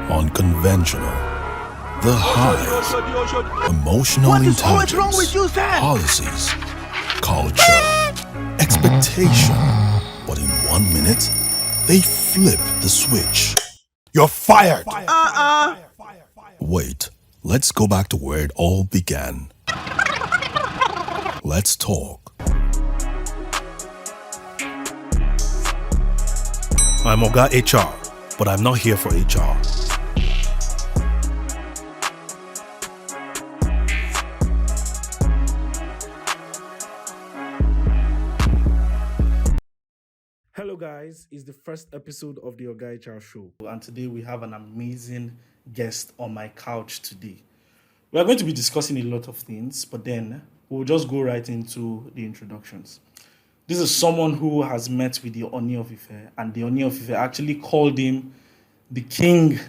unconventional, the highs, emotional intelligence, policies, culture, expectation. But in 1 minute, they flip the switch. You're fired! Wait, let's go back to where it all began. Let's talk. I'm OGA HR, but I'm not here for HR. Hello guys, it's the first episode of the OGA HR show, and today we have an amazing guest on my couch today. We are going to be discussing a lot of things, but then we'll just go right into the introductions. This is someone who has met with the Oni of Ife, and the Oni of Ife actually called him the king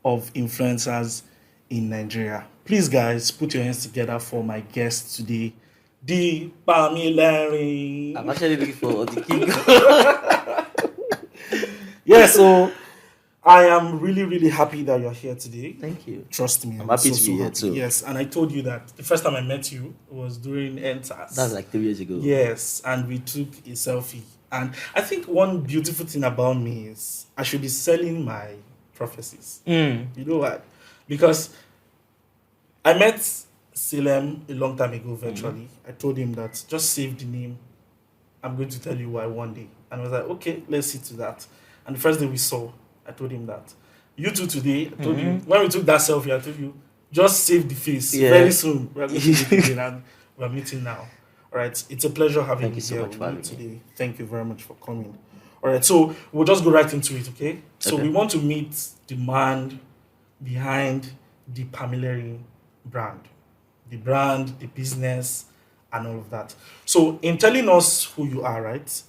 of influencers in Nigeria. Please guys, put your hands together for my guest today, the PAMILERIN. I'm actually looking for the king. Yeah, so I am really happy that you're here today. Thank you. Trust me. I'm happy to be here too. Yes, and I told you that the first time I met you was during NTAS. That's like 3 years ago. Yes, and we took a selfie. And I think one beautiful thing about me is I should be selling my prophecies. You know what? Because I met Silem a long time ago virtually. I told him that just save the name. I'm going to tell you why one day. And I was like, okay, let's see to that. And the first day we saw, I told him that. You two today, I told you, when we took that selfie, I told you, just save the face. Yeah. Very soon, we're going to meet again, and we're meeting now. All right, it's a pleasure having you so here much with for me today. Thank you very much for coming. All right, so we'll just go right into it, okay? So Okay. we want to meet the man behind the PAMILERIN brand. The brand, the business, and all of that. So in telling us who you are, right,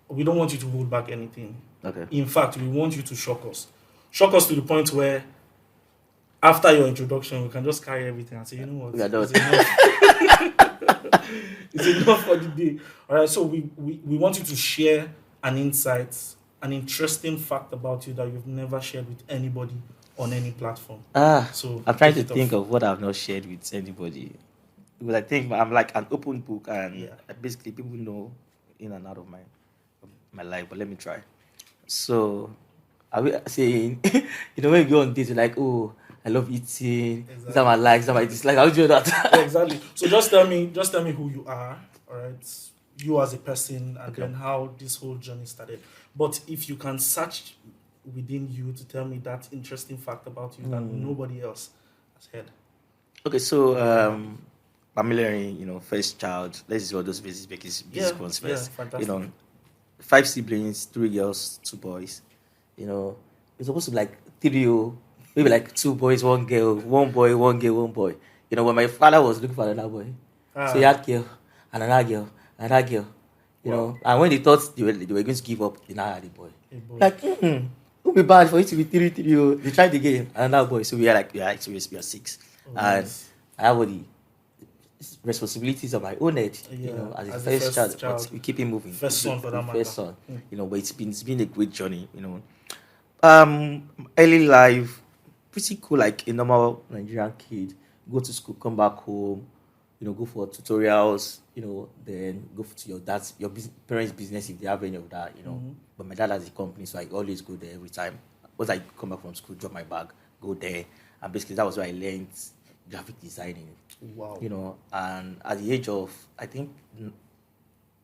we don't want you to hold back anything. Okay. In fact, we want you to shock us. Shock us to the point where after your introduction, we can just carry everything and say, you know what? We are done. It's enough. It's enough for the day. All right, so we want you to share an insight, an interesting fact about you that you've never shared with anybody on any platform. So I'm trying to take it think off. of what I've not shared with anybody. Because I think I'm like an open book, and basically people know in and out of my life. But let me try. So, I will saying, when you go on dates, you're like, oh, I love eating. Exactly. These are my likes, these are my dislikes. How do you do that? Yeah, exactly. So just tell me who you are, all right? You as a person, and then how this whole journey started. But if you can search within you to tell me that interesting fact about you that nobody else has heard. Okay, so PAMILERIN, first child. Let's do all those basic ones first. Fantastic. 5 siblings, 3 girls, 2 boys. It's supposed to be like 3, maybe like 2 boys, 1 girl, 1 boy, 1 girl, 1 boy. When my father was looking for another boy, so he had girl, and another girl, another girl. And when they thought they were going to give up, they now had a boy. Like, it would be bad for it to be 3. They tried again, another boy. So we are 6, and I have all the responsibilities of my own head, as a first child. But we keep it moving. First son for that matter. First son, but it's been a great journey, Early life, pretty cool, like a normal Nigerian kid. Go to school, come back home, go for tutorials, then go to your parents' business if they have any of that, But my dad has a company, so I always go there every time. Once I come back from school, drop my bag, go there, and basically that was where I learned graphic designing. Wow. And at the age of, I think,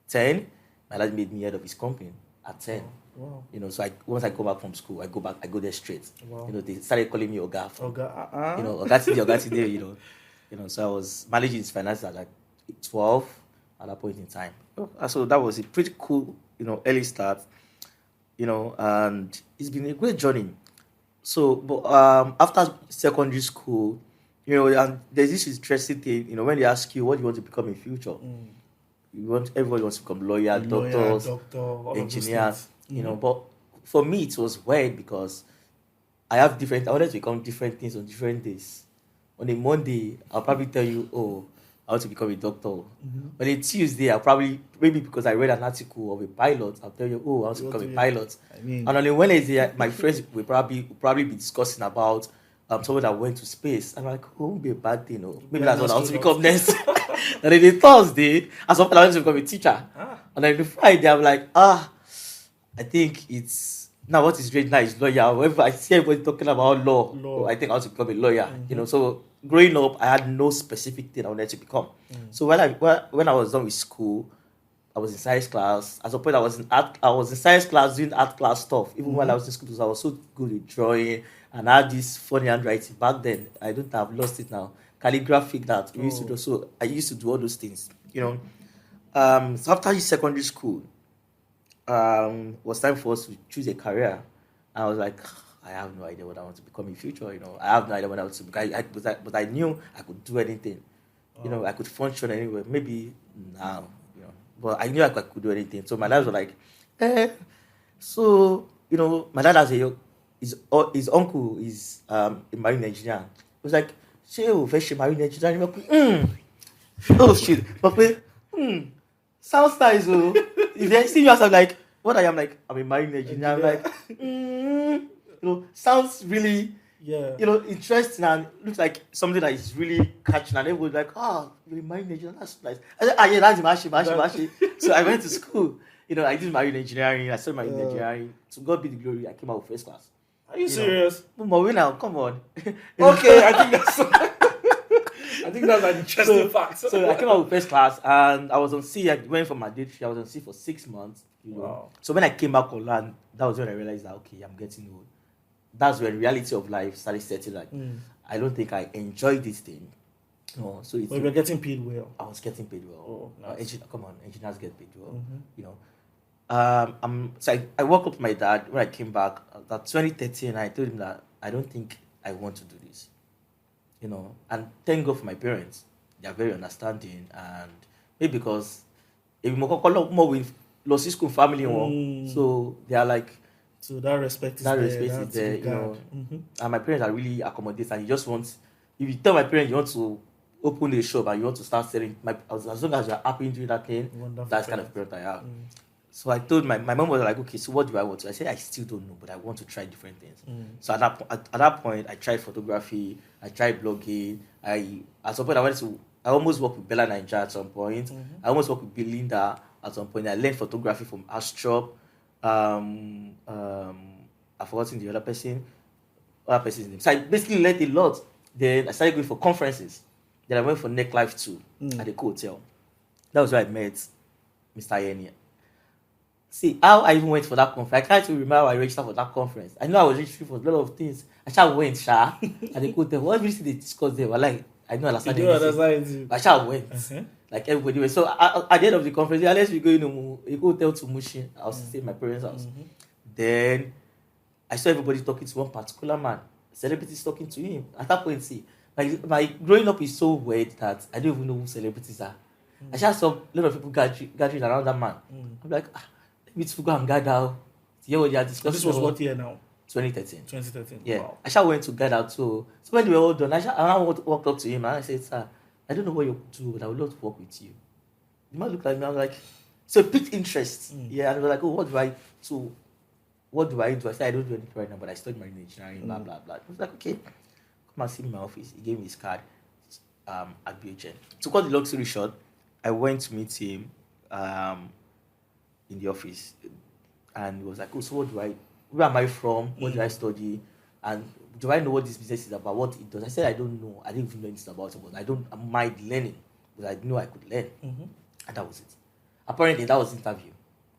10, my dad made me head of his company at 10. Wow. So once I go back from school, I go there straight. Wow. They started calling me Oga. Oga, Oga today, so I was managing his finances at like 12 at that point in time. So that was a pretty cool, early start, and it's been a great journey. So, but after secondary school, and there's this interesting thing, when they ask you what you want to become in future, everybody wants to become lawyer, doctors, engineers, But for me, it was weird because I wanted to become different things on different days. On a Monday, I'll probably tell you, I want to become a doctor. But a Tuesday, maybe because I read an article of a pilot, I'll tell you, oh, I want to become a pilot. And on a Wednesday, my friends will probably be discussing about someone that went to space. I'm like, oh, it won't be a bad thing. No. Maybe that's what I want to become next. And then the Thursday, as well, I want to become a teacher. And then the Friday, I'm like, I think it's now what is great now is lawyer. However, I see everybody talking about law. So I think I want to become a lawyer. So growing up, I had no specific thing I wanted to become. So when I was done with school, I was in science class. At some point, I was in science class doing art class stuff. Even when I was in school, because I was so good at drawing and I had this funny handwriting back then. I don't have lost it now. Calligraphic that we used to do. So I used to do all those things. So after secondary school, was time for us to choose a career. And I was like, I have no idea what I want to become in future. I have no idea what I want to become. But I knew I could do anything. I could function anywhere. Maybe now, but I knew I could do anything. So my dad was like, So, my dad has his uncle is a marine engineer. He was like, she marine engineer. Oh shit. But sounds nice. If they see you as I'm like, what I am like, I'm a marine engineer. I'm like, sounds really, interesting and looks like something that is really catching. And everyone's like, you're a marine engineer. That's nice. I said, yeah, that's Mashi. So I went to school. I did marine engineering. I studied marine engineering. To God be the glory, I came out with first class. Are you serious? Now, come on. Okay, I think that's an interesting fact. So I came out with first class and I was on C. I went for my mandatory. I was on C for 6 months. Wow. So when I came back on land, that was when I realized that okay, I'm getting old. That's when reality of life started setting. Like I don't think I enjoyed this thing. No, so it's. But you're getting paid well. I was getting paid well. Oh, nice. Come on, engineers get paid well. So I woke up with my dad when I came back. That 2013, I told him that I don't think I want to do this. And thank God for my parents. They are very understanding, and maybe because if more with lost school family, so they are like. So that respect is there. And my parents are really accommodating. And you just want, if you tell my parents you want to open a shop and you want to start selling, as long as you're happy doing that thing, that's kind of parent I have. So I told my mom was like, okay, so what do I want to? I said I still don't know, but I want to try different things. So at that point, I tried photography, I tried blogging. At some point I almost worked with Bella Nigeria at some point. I almost worked with Belinda at some point. I learned photography from Astrop. I've forgotten the other person's name. So I basically learned a lot. Then I started going for conferences. Then I went for Neck Life 2 at the hotel. That was where I met Mr. Yenia. See, how I even went for that conference. I tried to remember how I registered for that conference. I know I was registered for a lot of things. I just went, at the hotel. What everything they discussed there were like, I don't understand anything. I just went. Like everybody went. So at the end of the conference, let's be going to a hotel to Mushin. I was staying at my parents' house. Then I saw everybody talking to one particular man. Celebrities talking to him. At that point, see, my growing up is so weird that I don't even know who celebrities are. I just saw a lot of people gathering around that man. I'm like, let me go and gather to hear what they are discussing. This was what year now? 2013. 2013. Yeah. Wow. I went to gather too. So when they were all done, I walked up to him and I said, sir, I don't know what you do, but I would love to work with you. The man looked at me, I was like, so piqued interest. Yeah, and I was like, oh, what do I do? I said, I don't do anything right now, but I studied marine engineering, blah, blah, blah. I was like, okay, come and see me in my office. He gave me his card at BHN. To cut the long story short, I went to meet him in the office. And he was like, oh, so where am I from? What do I study? And do I know what this business is about? What it does? I said, I don't know. I didn't even know anything about it, but I don't mind learning. But I knew I could learn. And that was it. Apparently, that was the interview.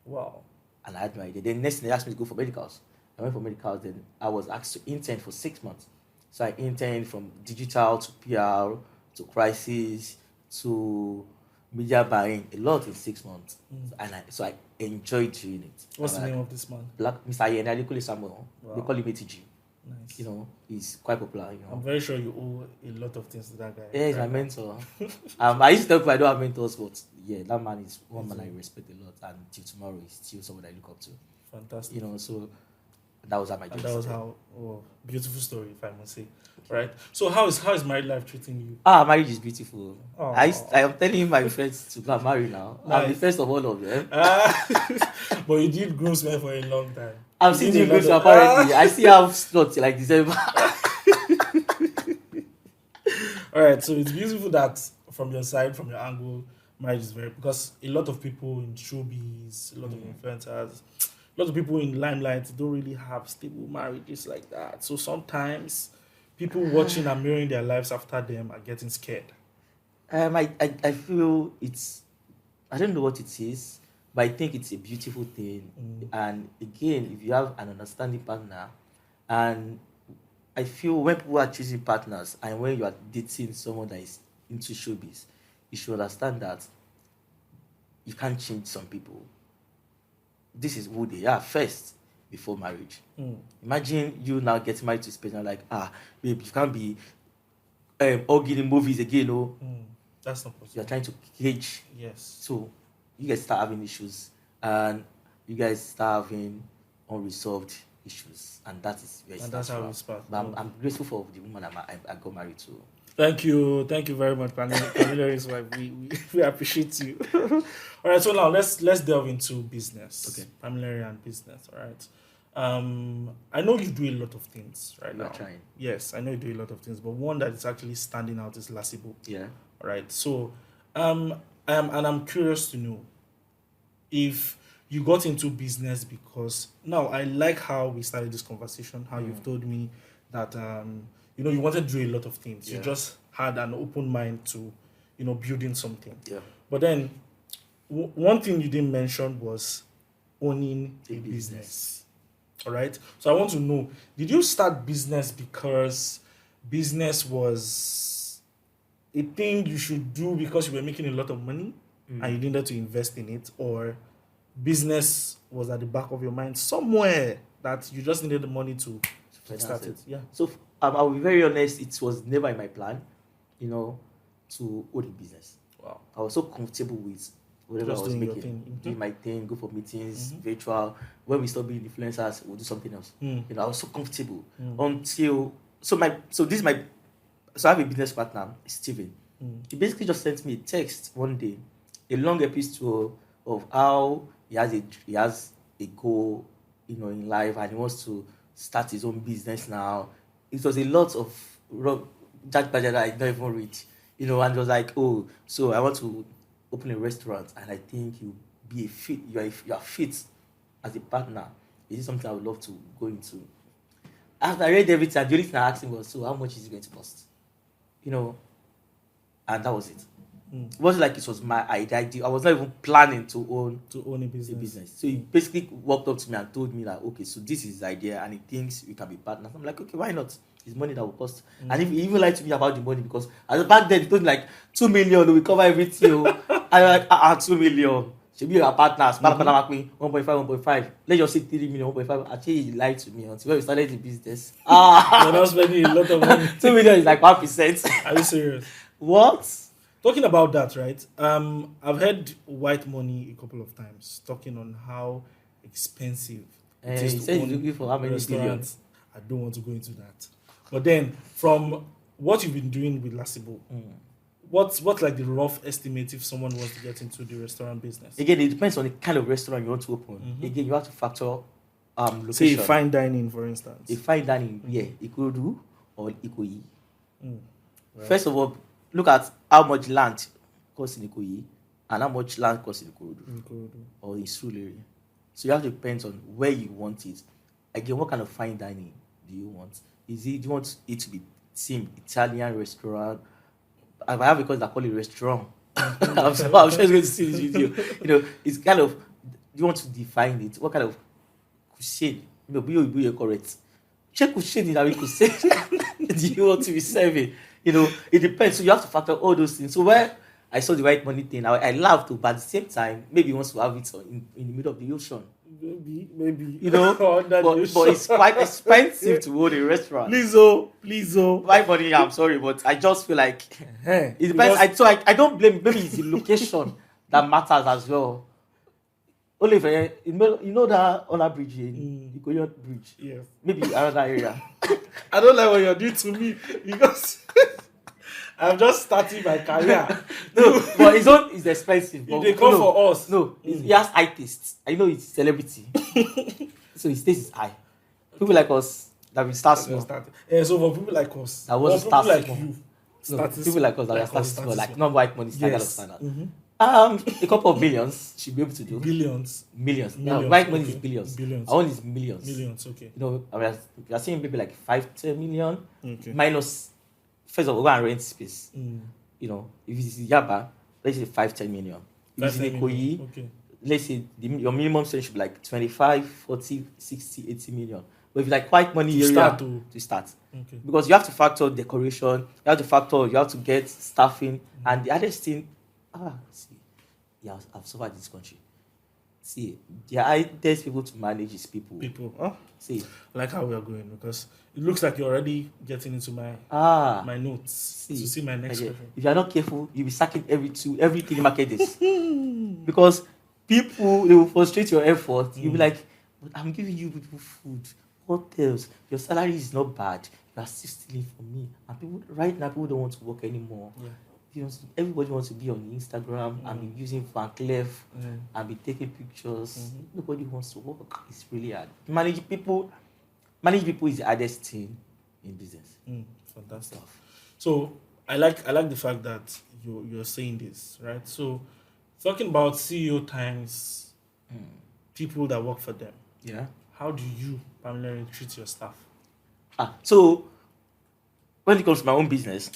Wow. And I had no idea. Then next thing they asked me to go for medicals. I went for medicals. Then I was asked to intern for 6 months. So I interned from digital to PR to crisis to media buying, a lot in 6 months. And so I enjoyed doing it. What's the name of this man? Mr. Yena, they call him Samuel. Wow. They call him ATG. Nice. He's quite popular. I'm very sure you owe a lot of things to that guy. Yeah, he's my mentor. I used to tell people I don't have mentors, but yeah, that man is one man I respect a lot, and till tomorrow, he's still someone I look up to. Fantastic. So That was how my And journey that was started. beautiful story, if I must say. Right. So how is married life treating you? Marriage is beautiful. Oh, I am telling my friends to go and marry now. I'm the Nice. first of all of them. But you did groomsmen for a long time. I'm You seeing did you a go lot to of- apparently. I still have slots till like December. All right, so it's beautiful that from your side, from your angle, marriage is very, because a lot of people in showbiz, a lot of influencers, a lot of people in limelight don't really have stable marriages like that. So sometimes people watching and mirroring their lives after them are getting scared. I feel it's, I don't know what it is, but I think it's a beautiful thing. And again, if you have an understanding partner, and I feel when people are choosing partners and when you are dating someone that is into showbiz, you should understand that you can't change some people. This is who they are first before marriage. Imagine you now getting married to a person like, babe, you can't be hugging in movies again. Oh, That's not possible. you're trying to cage. Yes. So you guys start having issues, and you guys start having unresolved issues, and that is where it And that's starts how from. we start. But I'm grateful for the woman I got married to. Thank you very much, Pamilerin's wife. We appreciate you. All right, so now let's delve into business. Okay. Pamilerin and business. All right. I know you do a lot of things right We are now. trying. Yes, I know you do a lot of things, but one that is actually standing out is Lasibo. Yeah. All right. So, I'm curious to know if you got into business because now I like how we started this conversation. How you've told me that you wanted to do a lot of things. You Yeah. just had an open mind to building something. Yeah. But then one thing you didn't mention was owning a A business. business. All right. So I want to know, did you start business because business was a thing you should do because you were making a lot of money and you needed to invest in it, or business was at the back of your mind somewhere that you just needed the money to Finance start it. it? Yeah. So I'll be very honest, it was never in my plan, to own a business. Wow. I was so comfortable with whatever Just I was doing your making, thing. Mhm. doing my thing, go for meetings, virtual. When we stop being influencers, we'll do something else. I was so comfortable until so I have a business partner, Steven. He basically just sent me a text one day, a long episode of how he has a goal, in life, and he wants to start his own business now. It was a lot of Jack Badger that I don't even read, and it was like, oh, so I want to open a restaurant, and I think you be a fit. You are fit as a partner. Is it something I would love to go into? After I read everything, the only thing I asked him was, so how much is it going to cost? And that was it. It wasn't like it was my idea. I was not even planning to own a a business. business. So he basically walked up to me and told me that, okay, so this is his idea and he thinks we can be partners. I'm like, okay, why not? It's money that will cost. And he even lied to me about the money because back then he told me like 2 million, we cover everything. I like 2 million. Should be our partners. 1.5, 1.5. Let's just say 3 million, 1.5. Actually, he lied to me until when we started the business. You're not spending a lot of money. 2 million is like 1%. Are you serious? What? Talking about that, right? I've heard white money a couple of times talking on how expensive it is He to said he's own looking for how many restaurants. billions? I don't want to go into that. But then, from what you've been doing with Lasibo, what's like the rough estimate if someone wants to get into the restaurant business? Again, it depends on the kind of restaurant you want to open. Again, you have to factor location. Say fine dining, for instance. A fine dining, Ikodu or Ikoyi. Right. First of all, look at how much land costs in Ikoyi and how much land costs in Ikorodu or in Surulere. So you have to depend on where you want it. Again, what kind of fine dining do you want? Do you want it to be same Italian restaurant? I have a course that call it restaurant. I'm sure it's going to see this video. It's kind of, do you want to define it? What kind of cuisine? Be correct. Check cuisine in cuisine. Do you want to be serving? It depends. So you have to factor all those things. So where I saw the white money thing, I love to, but at the same time, maybe he wants to have it in the middle of the ocean. Maybe. But it's quite expensive to own a restaurant. Please, oh. White money, I'm sorry, but I just feel like Hey, it depends. I don't blame. Maybe it's the location that matters as well. Only if you know that other bridge in the Korean bridge. Yes. Maybe another area. I don't like what you're doing to me because I'm just starting my career. No, but his own is expensive. But, If they come for us. No, he has high taste. I know it's celebrity. So his taste is high. People like us that will start small. Yeah, so for people like us, That was people like small. you, No, people like us that are starting small, like not white money standard of Yes. standard. A couple of millions should be able to do. billions. Millions. Now, Millions, white money is okay. billions. Billions. Our own is millions. Millions, okay. You know, we are seeing maybe like 5-10 million Okay. minus. First of all, go and rent space. Mm. You know, if it's Yaba, let's say 5-10 million. If it's in Ikoyi, Okay. let's say your minimum spend should be like 25, 40, 60, 80 million. But if you like white money To area start to start. Okay. Because you have to factor decoration, you have to get staffing, and the other thing, see, yeah, I've suffered this country. See, the hardest people to manage is people. People. Huh? See, I like how we are going because it looks like you're already getting into my notes to see my next question. If you are not careful, you'll be sacking every 3 market days. Because people, they will frustrate your effort. You'll be like, but I'm giving you people food, hotels, your salary is not bad. You are still stealing from me. And people, right now, people don't want to work anymore. Yeah. Everybody wants to be on Instagram and be using Van Cleef and be taking pictures. Nobody wants to work. It's really hard. Manage people is the hardest thing in business. Fantastic. So I like the fact that you're saying this, right? So talking about CEO times people that work for them. Yeah. How do you, PAMILERIN, treat your staff? So when it comes to my own business,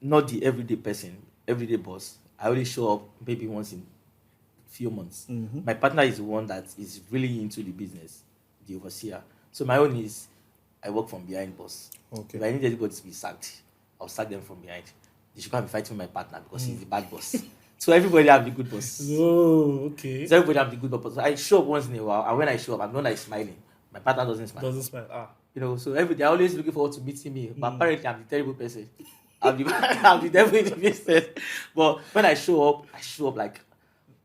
not the everyday person, everyday boss. I only show up maybe once in a few months. My partner is the one that is really into the business, the overseer. So my own is I work from behind boss. Okay. If I need anybody to be sacked, I'll sack them from behind. They should come and fight with my partner because he's the bad boss. So everybody have the good boss. Oh, okay. So everybody have the good boss. So I show up once in a while, and when I show up, I'm not like smiling. My partner doesn't smile. Doesn't smile. You know, so they're always looking forward to meeting me. But apparently I'm the terrible person. I'm the devil in the business. But when I show up like,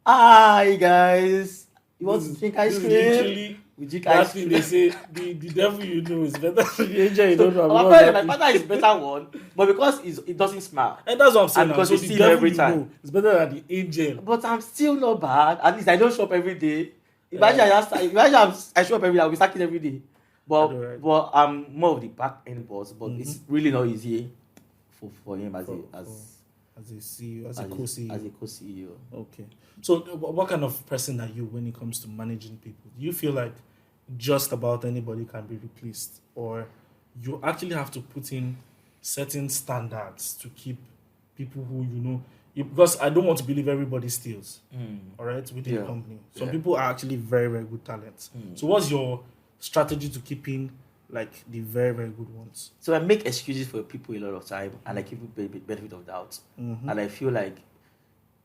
hi guys, you want to drink ice cream? Literally, We drink that ice thing cream. they say the devil you know is better than the angel you don't know. Apparently my partner is better one, but because it doesn't smile. And that's what I'm saying. And because so you the see him devil every you time. know is better than the angel. But I'm still not bad. At least I don't show up every day. Imagine I show up every day, I'll be sacking every day. But I'm more of the back end boss. But it's really not easy for him as a CEO, as a co-CEO. As a co-CEO. Okay. So what kind of person are you when it comes to managing people? Do you feel like just about anybody can be replaced, or you actually have to put in certain standards to keep people who because I don't want to believe everybody steals, all right, within the company. Some people are actually very, very good talents. So what's your strategy to keeping like the very, very good ones? So I make excuses for people a lot of time, and I give people benefit of doubt. And I feel like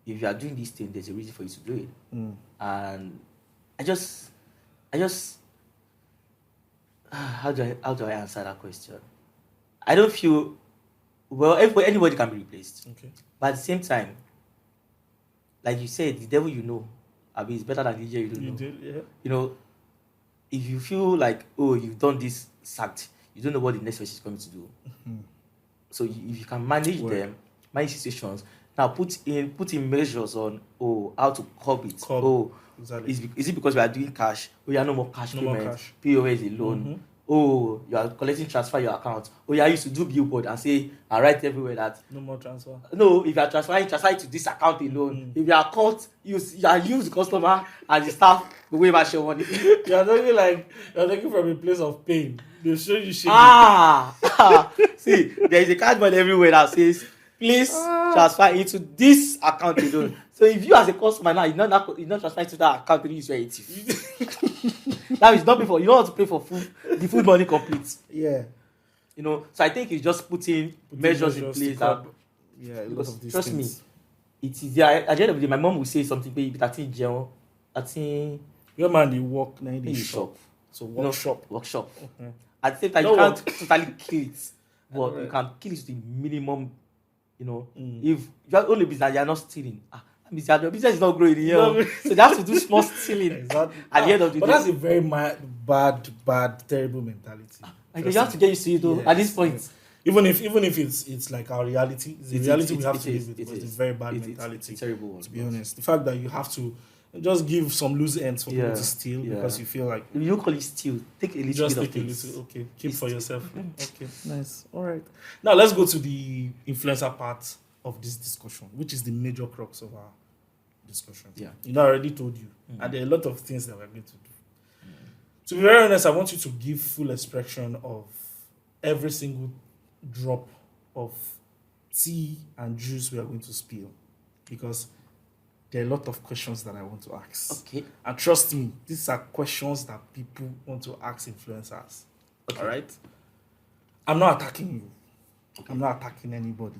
if you are doing this thing, there's a reason for you to do it. And I just how do I answer that question? I don't feel anybody can be replaced. Okay. But at the same time, like you said, the devil is better than the DJ you don't know. Did, yeah. You know, if you feel like, you've done this sacked, you don't know what the next person is going to do. So if you can manage them, manage situations, now put in measures on how to curb it. Exactly. Is it because we are doing cash? You are no more cash payments. POS is a loan. You are collecting transfer your account. I used to do billboard and say and write everywhere that no more transfer. No, if you are transferring, transfer it to this account alone. If you are caught, you use the customer and the staff the way much your money. You're talking from a place of pain. They show you shit. See, there is a cardboard everywhere that says, please transfer into this account alone. So if you as a customer now, you're not transferring to that account, you use your ATM. That is not before. You don't want to pay for food. The food money complete. Yeah. You know, so I think it's just putting measures in place. Because trust me, it is there. At the end of the day, my mom will say something, baby, I think your man, they work now in the shop. So workshop. Okay. At the same time, you can't totally kill it, but you can kill it to the minimum. You know, if you are only business, you are not stealing. That Your business is not growing here. No. So they have to do small stealing. Exactly. At the end of the But day. that's a very bad, terrible mentality. Like, you have to get used to it though, at this point. Yes. Even if it's like our reality, it's a reality we have to live with. It But it's is. a very bad It's mentality. a terrible one. To be honest, the fact that you have to just give some loose ends for people to steal because you feel like You don't call it steal. Take a little just bit of take a things. little. Okay, keep for yourself. Okay, nice. All right. Now let's go to the influencer part of this discussion, which is the major crux of our discussion. Yeah. You know, I already told you, and there are a lot of things that we're going to do. To be very honest, I want you to give full expression of every single drop of tea and juice we are going to spill, because there are a lot of questions that I want to ask. Okay. And trust me, these are questions that people want to ask influencers. Okay. All right? I'm not attacking you. Okay. I'm not attacking anybody.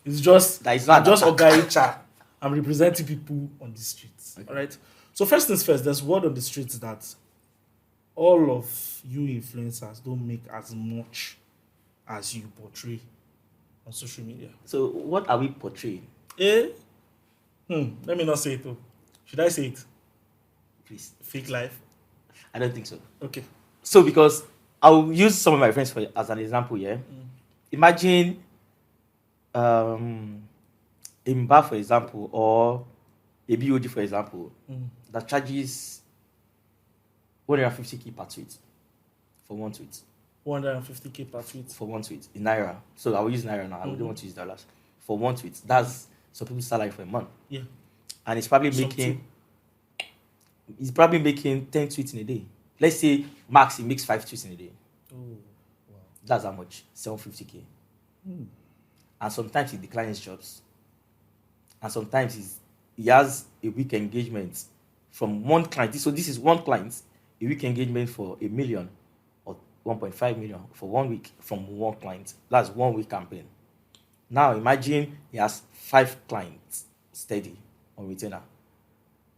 It's just that is not I'm just OGA HR. I'm representing people on the streets. Okay. All right? So first things first, there's word on the streets that all of you influencers don't make as much as you portray on social media. So what are we portraying? Let me not say it though. Should I say it? Please. Fake life? I don't think so. Okay. So because I'll use some of my friends as an example, yeah. Imagine a Mba, for example, or a BOD, for example, that charges 150k per tweet for one tweet. 150k per tweet for one tweet in Naira. So I will use Naira now. I don't want to use dollars. For one tweet, that's some people's salary for a month. Yeah. And it's probably making 10 tweets in a day. Let's say max, he makes 5 tweets in a day. Oh, wow. That's how much? 750k. And sometimes he declines jobs. And sometimes he has a week engagement from one client. So this is one client, a week engagement for 1 million or 1.5 million for 1 week from one client. That's 1 week campaign. Now imagine he has 5 clients steady on retainer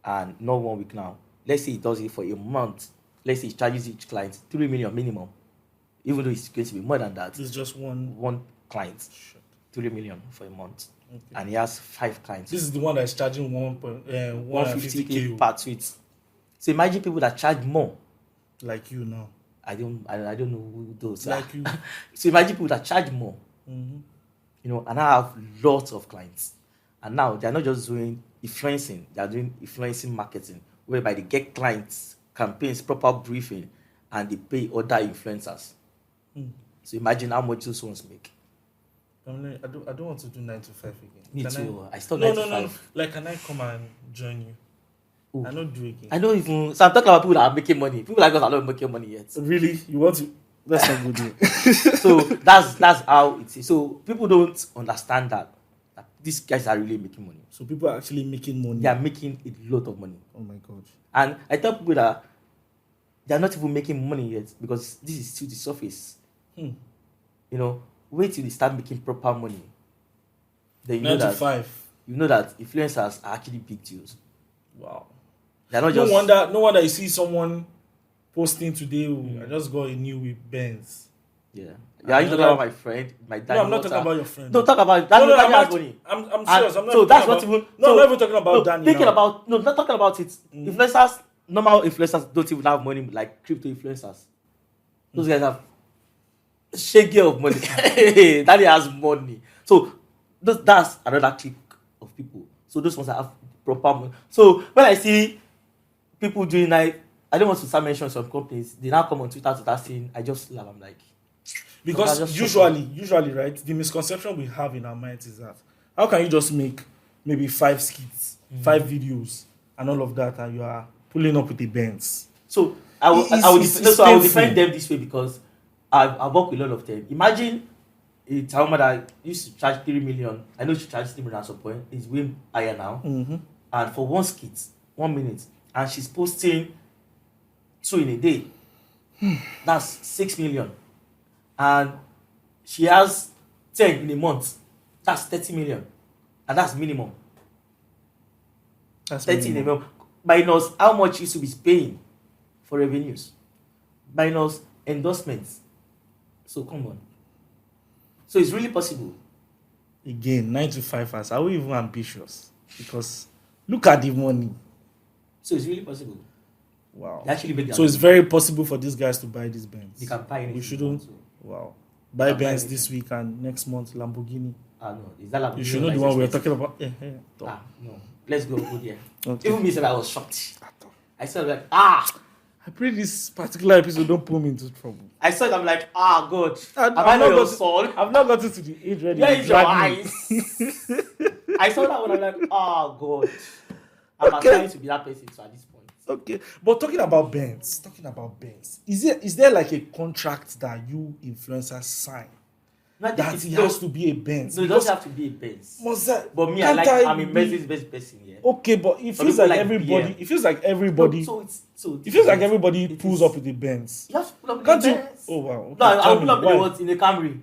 and not 1 week now. Let's say he does it for a month. Let's say he charges each client 3 million minimum. Even though it's going to be more than that. It's just one client. 3 million for a month. Okay. And he has 5 clients. This is the one that's charging 150k per tweet. So imagine people that charge more. Like you now. I don't know who those like are. you. So imagine people that charge more. You know, and I have lots of clients. And now they're not just doing influencing, they're doing influencing marketing, whereby they get clients, campaigns, proper briefing, and they pay other influencers. So imagine how much those ones make. I don't want to do 9 to 5 again. Me too. I still No. 9 to 5. Like, can I come and join you? Ooh. I don't do again. I don't even. So I'm talking about people that are making money. People like us are not making money yet. Really? You want to? That's not good. So that's how it is. So people don't understand that these guys are really making money. So people are actually making money. They are making a lot of money. Oh my god. And I tell people that they are not even making money yet because this is still the surface. You know, wait till they start making proper money. Then you 9 know to that 5. you know that influencers are actually big deals. Wow. They're not No just wonder you see someone posting today. I just got a new with BANTS. Yeah. Are you talking about my friend, my dad? No, I'm not talking about your friend. No, talk about that. No, Danny has I'm money. I'm serious. I'm not. So even that's talking not about, even. No, so, I'm not even talking about Danny. Thinking now. about not talking about it. Influencers, normal influencers don't even have money like crypto influencers. Those guys have shaggy of money. Daddy has money. So that's another clique of people. So those ones that have proper money. So when I see people doing like, I don't want to start mentioning some companies. They now come on Twitter to start saying, I just laugh. I'm like, because usually, right, the misconception we have in our minds is that how can you just make maybe 5 skits, 5 videos, and all of that, and you are pulling up with the BANTS? So I will defend them this way because I've worked with a lot of them. Imagine a woman that used to charge 3 million. I know she charged 3 million at some point. It's way higher now. And for one skit, 1 minute, and she's posting 2 in a day. That's 6 million. And she has 10 in a month. That's 30 million. And that's minimum. That's 30 in a month. Minus how much you should be paying for revenues. Minus endorsements. So come on. So it's really possible. Again, 9 to 5 hours. Are we even ambitious? Because look at the money. So it's really possible. Wow. They actually make So it's very possible for these guys to buy these Benz. They can buy anything. We shouldn't. they want to. Wow. Buy Can buy Benz anything. this week and next month Lamborghini. No. Is that like You should know the one we're talking about. Yeah. No. Let's go there. Okay. Even me, I was shocked. I saw it like, I pray this particular episode don't put me into trouble. I saw it, I'm like, God. Have I've I not not your got soul? I've not gotten to the age where Where they is your drag me. eyes? I saw that one, I'm like, God. I'm Okay. trying to be that person at this point. Okay, but talking about Benz, is there like a contract that you influencers sign No, I think that it's it has to be a Benz? No, it doesn't have to be a Benz. Must that, But me, can't I'm a be- Mercedes-Benz person here. Okay, but it Some feels people like like everybody. BM. It feels like everybody. It It feels like everybody pulls up with a Benz. You have to pull up Can't in you? a Benz. Oh wow. Okay, No, I'll tell pull me, up in why? the what? In a Camry.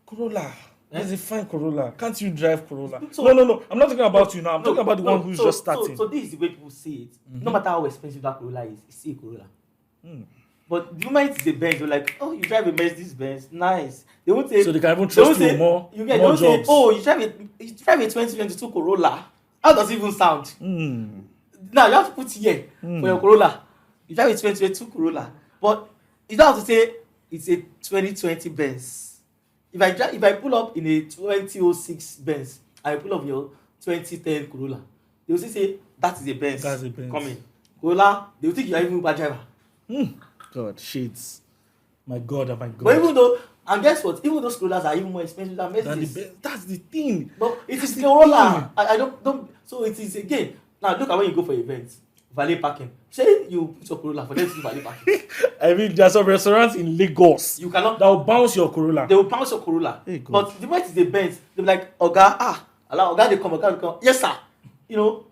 Corolla. Eh? There's a fine Corolla. Can't you drive Corolla? So- No. I'm not talking about you now. I'm talking about the one who's so- just starting. So this is the way people see it. No matter how expensive that Corolla is, it's still a Corolla. But the moment it's a Benz, you're like, you drive a Mercedes Benz, nice. They won't say. So they can even they trust won't you say- more. You get. They more won't say, jobs. you drive a 2022 Corolla. How does it even sound? Now you have to put here for your Corolla. You drive a 2022 Corolla, but you don't have to say it's a 2020 Benz. If I pull up in a 2006 Benz, I pull up your 2010 Corolla, they will say that is a Benz. That's a Benz. Coming Corolla, they will think you are even Uber driver. God, shades. My God, my God. But even though, and guess what? Even those Corollas are even more expensive than Than the Mercedes. Benz. That's the thing. But it is the Corolla. I don't. So it is again. Now look at when you go for events, valet parking. Say you put your Corolla for them to do valet parking. I mean, there are some restaurants in Lagos You cannot. that will bounce your Corolla. They will pounce your Corolla. Hey, God. But the moment it's a Benz, they'll be like, Oga, allow Oga they come. Yes, sir. You know,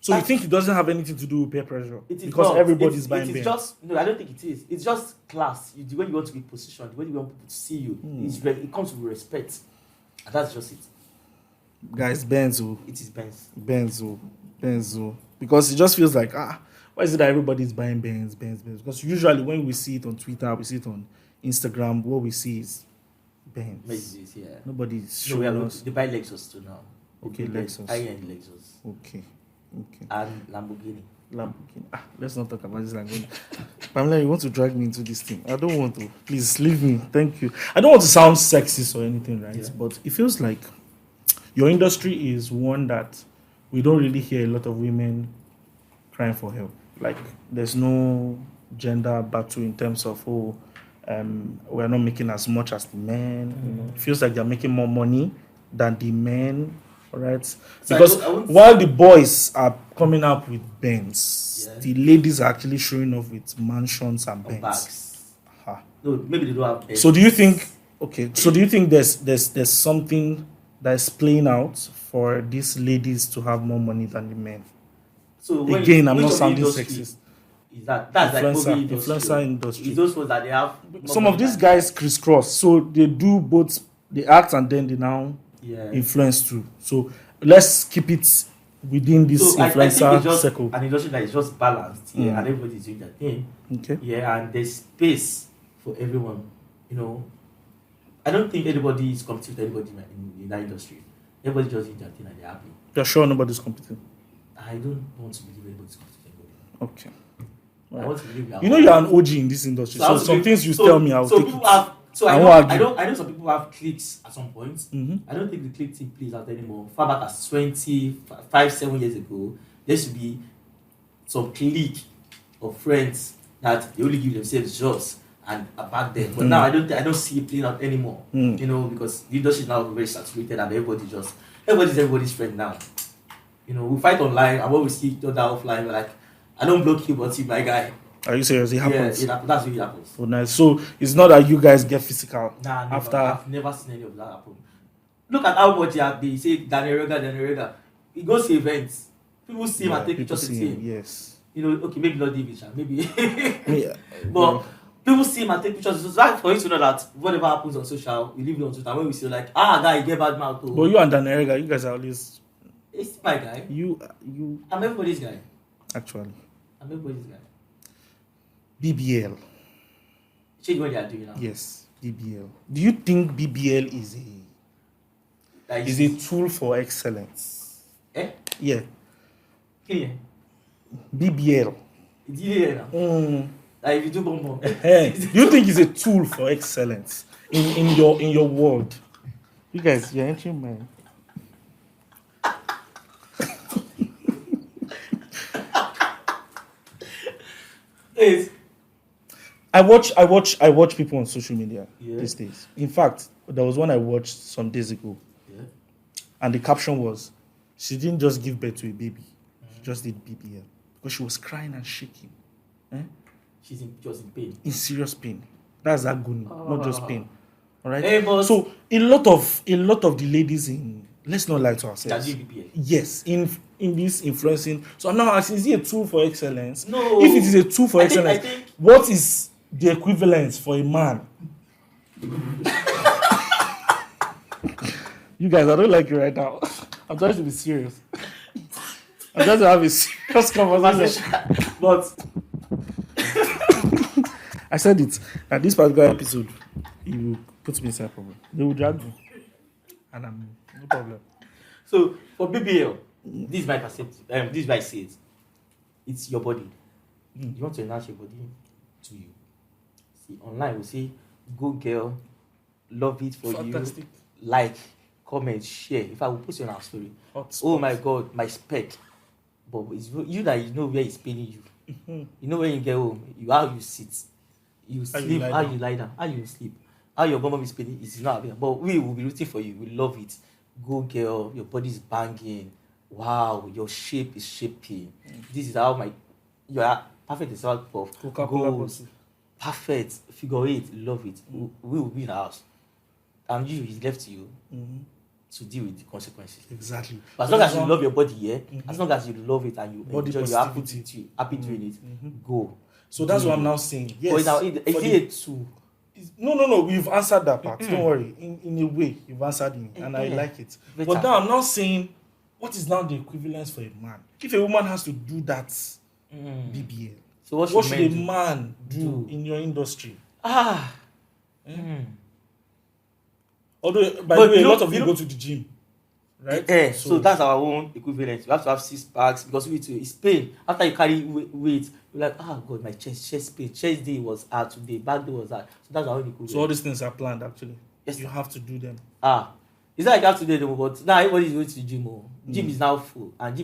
So you think it doesn't have anything to do with peer pressure? it is Because not. everybody's It buying is Benz. just no. I don't think it is. It's just class. The way you want to be positioned, the way you want people to see you. It comes with respect, and that's just it. Guys, Benz, It is Benz. Benz. Because it just feels like, why is it that everybody's buying Benz? Because usually when we see it on Twitter, we see it on Instagram, what we see is Benz. Mercedes, yeah. Nobody's No, showing us. they buy Lexus too now. Okay, Lexus. High-end Lexus Okay. and Lamborghini. Let's not talk about this language. Pamela, you want to drag me into this thing? I don't want to. Please leave me. Thank you. I don't want to sound sexist or anything, right? Yeah. But it feels like your industry is one that we don't really hear a lot of women crying for help. Like, there's no gender battle in terms of, we're not making as much as the men. You know, it feels like they're making more money than the men. All right, So because I won't- while the boys are coming up with Benz, Yeah. the ladies are actually showing off with mansions and Or Benz. bags. Ha. No, maybe they don't have Benz. So do you think? Okay, so do you think there's something that's playing out for these ladies to have more money than the men? So Again, I'm which not of the sounding industry sexist. Is that's like movie Influencer industry. It's those ones that they have. Some of these guys crisscross, so they do both. They act and then they now Yeah. influence too. So let's keep it within this So I think influencer it's just circle. an industry that is just balanced, and everybody's doing their thing. Okay. Yeah, and there's space for everyone. You know, I don't think anybody is competing with anybody in that industry. Everybody just doing their thing and they're happy. You're sure nobody's competing? I don't want to believe anybody's competing with anybody. Okay. I want to believe we are You know all- you're an OG in this industry, I so want to some believe- things you so- tell me, I'll so take people it. have. So I I won't know, argue. I know some people have cliques at some point. I don't think the clique thing plays out anymore. Far back as 7 years ago, there should be some clique of friends that they only give themselves jobs and are back there. But now I don't see it playing out anymore. You know, because the industry is now very saturated and everybody's everybody's friend now. You know, we fight online and when we see each other offline, we're like, I don't block you, but you my guy. Are you serious? It happens. Yeah, that's what it happens. Oh, nice. So it's not that you guys get physical Nah, never. after. I've never seen any of that happen. Look at how much they say Daniel Rega. He goes to events. People see him and take people pictures with see him. Yes. You know, okay, maybe not David, maybe. Yeah. But people see him and take pictures. So that's for you to know that whatever happens on social, we leave it on Twitter. When we see like, guy, get bad mouth. But you and Daniel, you guys are always. It's my guy. You. I'm everybody's guy. Actually. I'm everybody's guy. BBL. Change what they are doing now. Yes. BBL. Do you think BBL is a tool for excellence? Eh? Yeah. Yeah. BBL. Yeah. Like if you do bonbon. Do you think it's a tool for excellence in your world? You guys, you're entering my. Yes. I watch people on social media Yeah. these days. In fact, there was one I watched some days ago, Yeah. and the caption was, "She didn't just give birth to a baby; she just did BBL because she was crying and shaking, She was in pain. in serious pain. That's agony, not just pain. All right. Hey, but So a lot of the ladies in, let's not lie to that ourselves. do BBL. Yes, in this influencing. So I'm now asking, is it a tool for excellence? No. If it is a tool for I think- excellence, what is the equivalent for a man? You guys, I don't like you right now. I'm trying to be serious. I'm trying to have a serious conversation. But I said it. That this particular episode, it will put me inside problem. They will drag me. And I'm no problem. so for BBL, this is my perception. This is why I say it. It's your body. You want to enhance your body to you. See, online we say, "Go girl, love it for Fantastic. you." Like, comment, share. If I will post it on our story. Oh my God, my spec. But it's you that you know where it's paining you. You know when you get home, how you sit, you How you sleep, lie how down. you lie down, how you sleep, how your bum is paining is not available. But we will be rooting for you. We love it. Go girl, your body is banging. Wow, your shape is shaping. This is how you are perfect example of Coca-Cola goals. bottle. Perfect figure eight, love it. We will be in the house, and you is left to you to deal with the consequences. Exactly. But as long as you love your body, as long as you love it and you Body enjoy, you're positivity. happy doing it, go. So that's what I'm now saying. Yes. But now, for is the- it a tool? No. We've answered that part. Don't worry. In a way, you've answered me, and I Yeah. like it. Better. But now I'm not saying what is now the equivalence for a man. If a woman has to do that BBL, So what should men a do? man do in your industry? Although, by But the way, a you lot know- of you you know- go to the gym, right? So that's our own equivalent. You have to have 6 packs because we too it's pain. After you carry weight, you're like, oh God, my chest pain. Chest day was hard today, back day was hard. So that's our own equivalent. So all these things are planned actually. Yes, You sir. have to do them. It's not like you have to do them, but now everybody is going to the gym. Gym is now full, and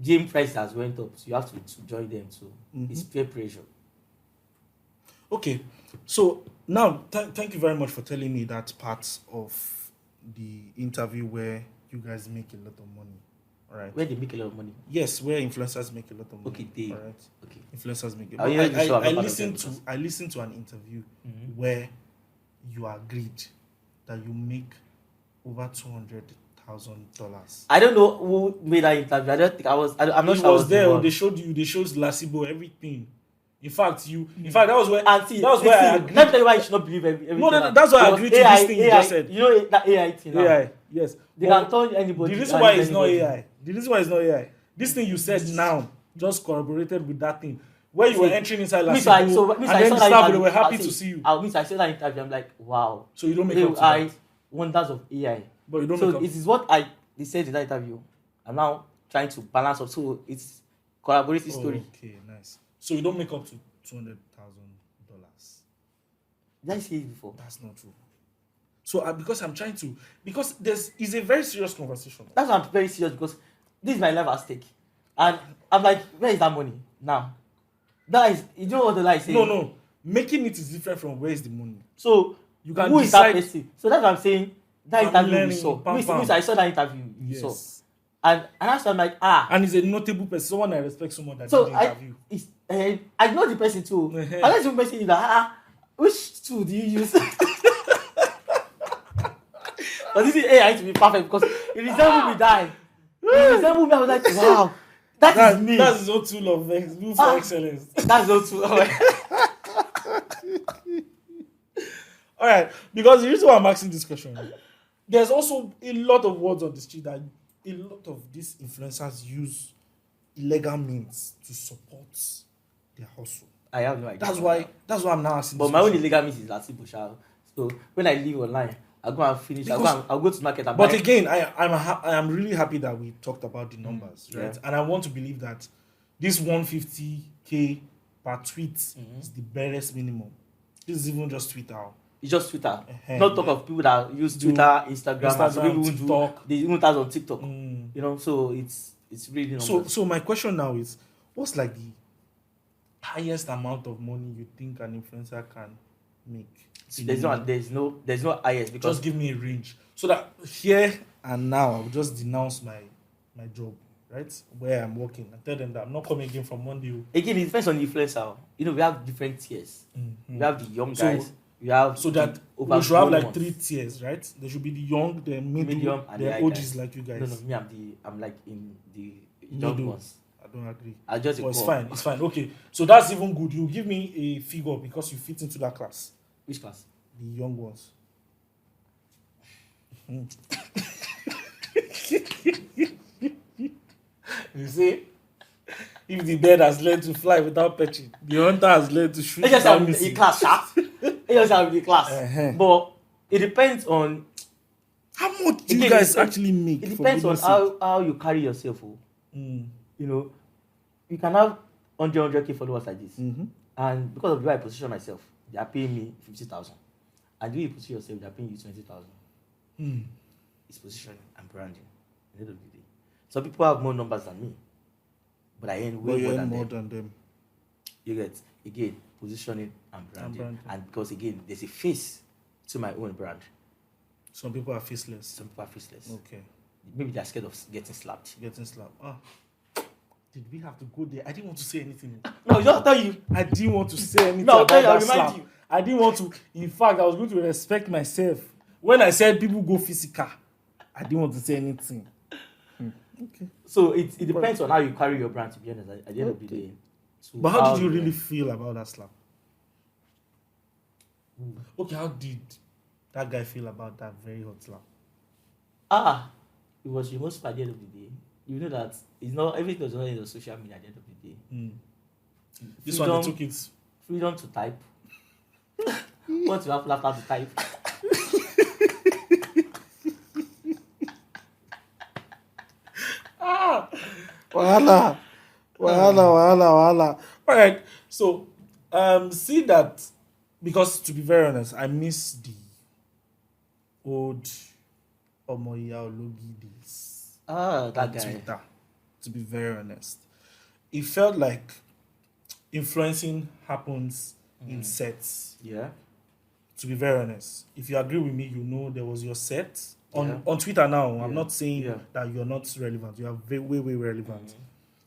gym price has went up, so you have to join them too. It's peer pressure. Okay, so now thank you very much for telling me that part of the interview where you guys make a lot of money. All right. Where they make a lot of money. Yes, where influencers make a lot of money. Okay, they. All right. Okay. Influencers make it. Oh, yeah, sure, I'm I not part of listened them. to an interview where you agreed that you make over $200,000. I don't know who made that interview. I don't think I was. I'm not He sure. I was there. involved. They showed Lasibo everything. In fact, that was where And see, that was where I agreed. let me tell you why you should not believe everything. No, that's why I Because agreed to this thing you just said. You know that AI thing now. AI, yes. They But can turn anybody. the reason and why use it's not anybody. AI. The reason why it's not AI. This thing you said now just corroborated with that thing. Where you were entering inside last I and saw then the that staff interview. they were happy I to see, see you. I saw that interview. I'm like, wow. So you don't make up to AI, that. wonders of AI. But you don't So make up. it is what they said in that interview. I'm now trying to balance up. So it's collaborative story. Okay, nice. So you don't make up to $200,000. Did I say it before? That's not true. So because it's a very serious conversation. That's why I'm very serious because this is my life at stake. And I'm like, where is that money now? That is, you know what the lie saying? No. Making it is different from where is the money. So You can who is that decide- person? So that's what I'm saying. That interview we PAMILERIN, saw. Pam Means Pam. I saw that interview you saw. Yes. And that's why I'm like, And he's a notable person, someone I respect so much that so did the interview. I know the person too. Uh-huh. I know the person is like, which tool do you use? But this is AI to be perfect because it resembled me die. It resembled me. I was like, wow, that is me. That's his own tool of for excellence. That's no tool. All right, because the reason why I'm asking this question, there's also a lot of words on the street that a lot of these influencers use illegal means to support their hustle. I have no idea. That's why I'm now asking. But this my own question. illegal means is Lati Bushal. So when I live online, I'll go and finish. Because- I'll go to market and But buy. again, I am really happy that we talked about the numbers, right? yeah. And I want to believe that this 150K per tweet is the barest minimum. This is even just Twitter. It's just Twitter. Uh-huh. Not talk of people that use Do Twitter, Instagram, and some people TikTok. they even start on TikTok. Mm. You know, so it's really numbers. So my question now is, what's like the highest amount of money you think an influencer can make? There's no highest because Just give me a range so that here and now I'll just denounce my job, right? Where I'm working and tell them that I'm not coming again from Monday. again it depends on the influencer. You know, we have different tiers. Mhm. We have the young So- guys. We have So that the we should have like ones. 3 tiers, right? There should be the young, the medium, Medium, and the the high OGs guys. like you guys. No, I'm like in the young Middle. ones. I don't agree. I just But it's go- fine. It's fine. Okay. So that's even good. You give me a figure because you fit into that class. Which class? The young ones. You see, if the bird has learned to fly without perching, the hunter has learned to shoot. It's just without have missing. the class, sha. It's just have the class. Uh-huh. But it depends on. How much do you Again, guys it- actually make? It for depends on goodness sake? how you carry yourself. Oh. Mm. You know, you can have 100K followers like this, Mhm. and because of the way I position myself, they are paying me 50,000. And the way you position yourself, they are paying you 20,000. Mm. It's positioning and branding. At the end of the day, some people have more numbers than me, but I earn But way you more earn than more them. than them. You get again positioning and branding. branding. And because again, there's a face to my own brand. Some people are faceless. Some people are faceless. Okay. Maybe they're scared of getting slapped. Getting slapped. Ah. Did we have to go there? I didn't want to say anything. No, just tell you. I didn't want to say anything No, I'll about tell you, I'll that remind slap. you. I didn't want to. In fact, I was going to respect myself. When I said people go physical, I didn't want to say anything. Okay. So it depends on how you carry your brand. To be honest, at the end of the day. So But how did you really feel about that slap? Okay, how did that guy feel about that very hot slap? It was remorseful at the end of the day. You know that it's not everything was not in the social media at the end of the day. This one, they took it. Freedom to type. What you have laughter to type. Wahala. All right. So, see that, because to be very honest, I miss the old Omoya Ologi days That on guy. Twitter. To be very honest, it felt like influencing happens in sets. Yeah. To be very honest, if you agree with me, you know there was your set on Yeah. on Twitter now. I'm Yeah. not saying Yeah. that you're not relevant. You are way relevant.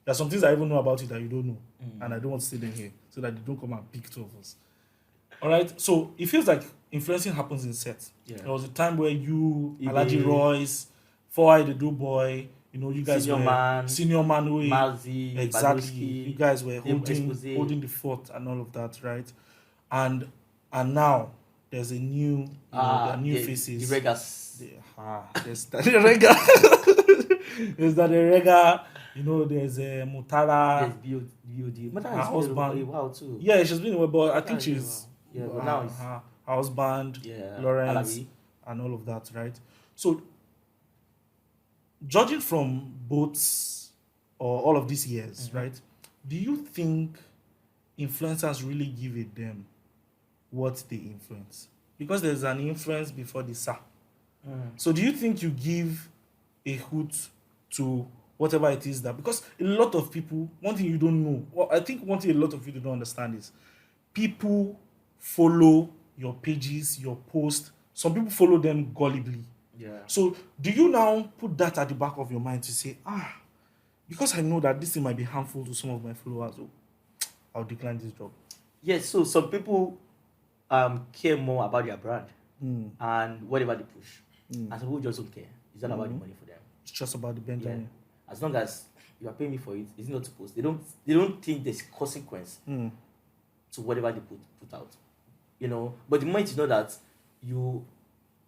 There's some things I even know about you that you don't know, and I don't want to say them here so that they don't come and pick two of us. All right. So it feels like influencing happens in sets. Yeah. There was a time where you, Ibe, Alaji Royce, 4i the Do Boy, you know, you guys Senior were Man, Senior Man, way. Mazi, Exactly. Badowski, You guys were Dave holding Expose. the fort and all of that, right? And now there's a new, there are new faces. The Regas. There's that Rega. There's that Rega. You know, there's a Mutara. There's BOD. But Her that's husband. a while too. Yeah, she's been away, but I think Yeah, she's yeah, but now it's- her husband, Yeah, Lawrence, Alawi. and all of that, right? So, judging from both or all of these years, right? Do you think influencers really give a damn what they influence? Because there's an influence before the sa. So, do you think you give a hoot to whatever it is that, because a lot of people, one thing you don't know, well, I think one thing a lot of people don't understand is people follow your pages, your posts. Some people follow them gullibly. Yeah. So do you now put that at the back of your mind to say, because I know that this thing might be harmful to some of my followers, I'll decline this job. Yes, so some people care more about their brand and whatever they push. And some people just don't care. It's not about the money for them. It's just about the Benjamin. Yeah. As long as you are paying me for it, it's not to post. They don't think there's consequence to whatever they put out. You know, but the moment you know that you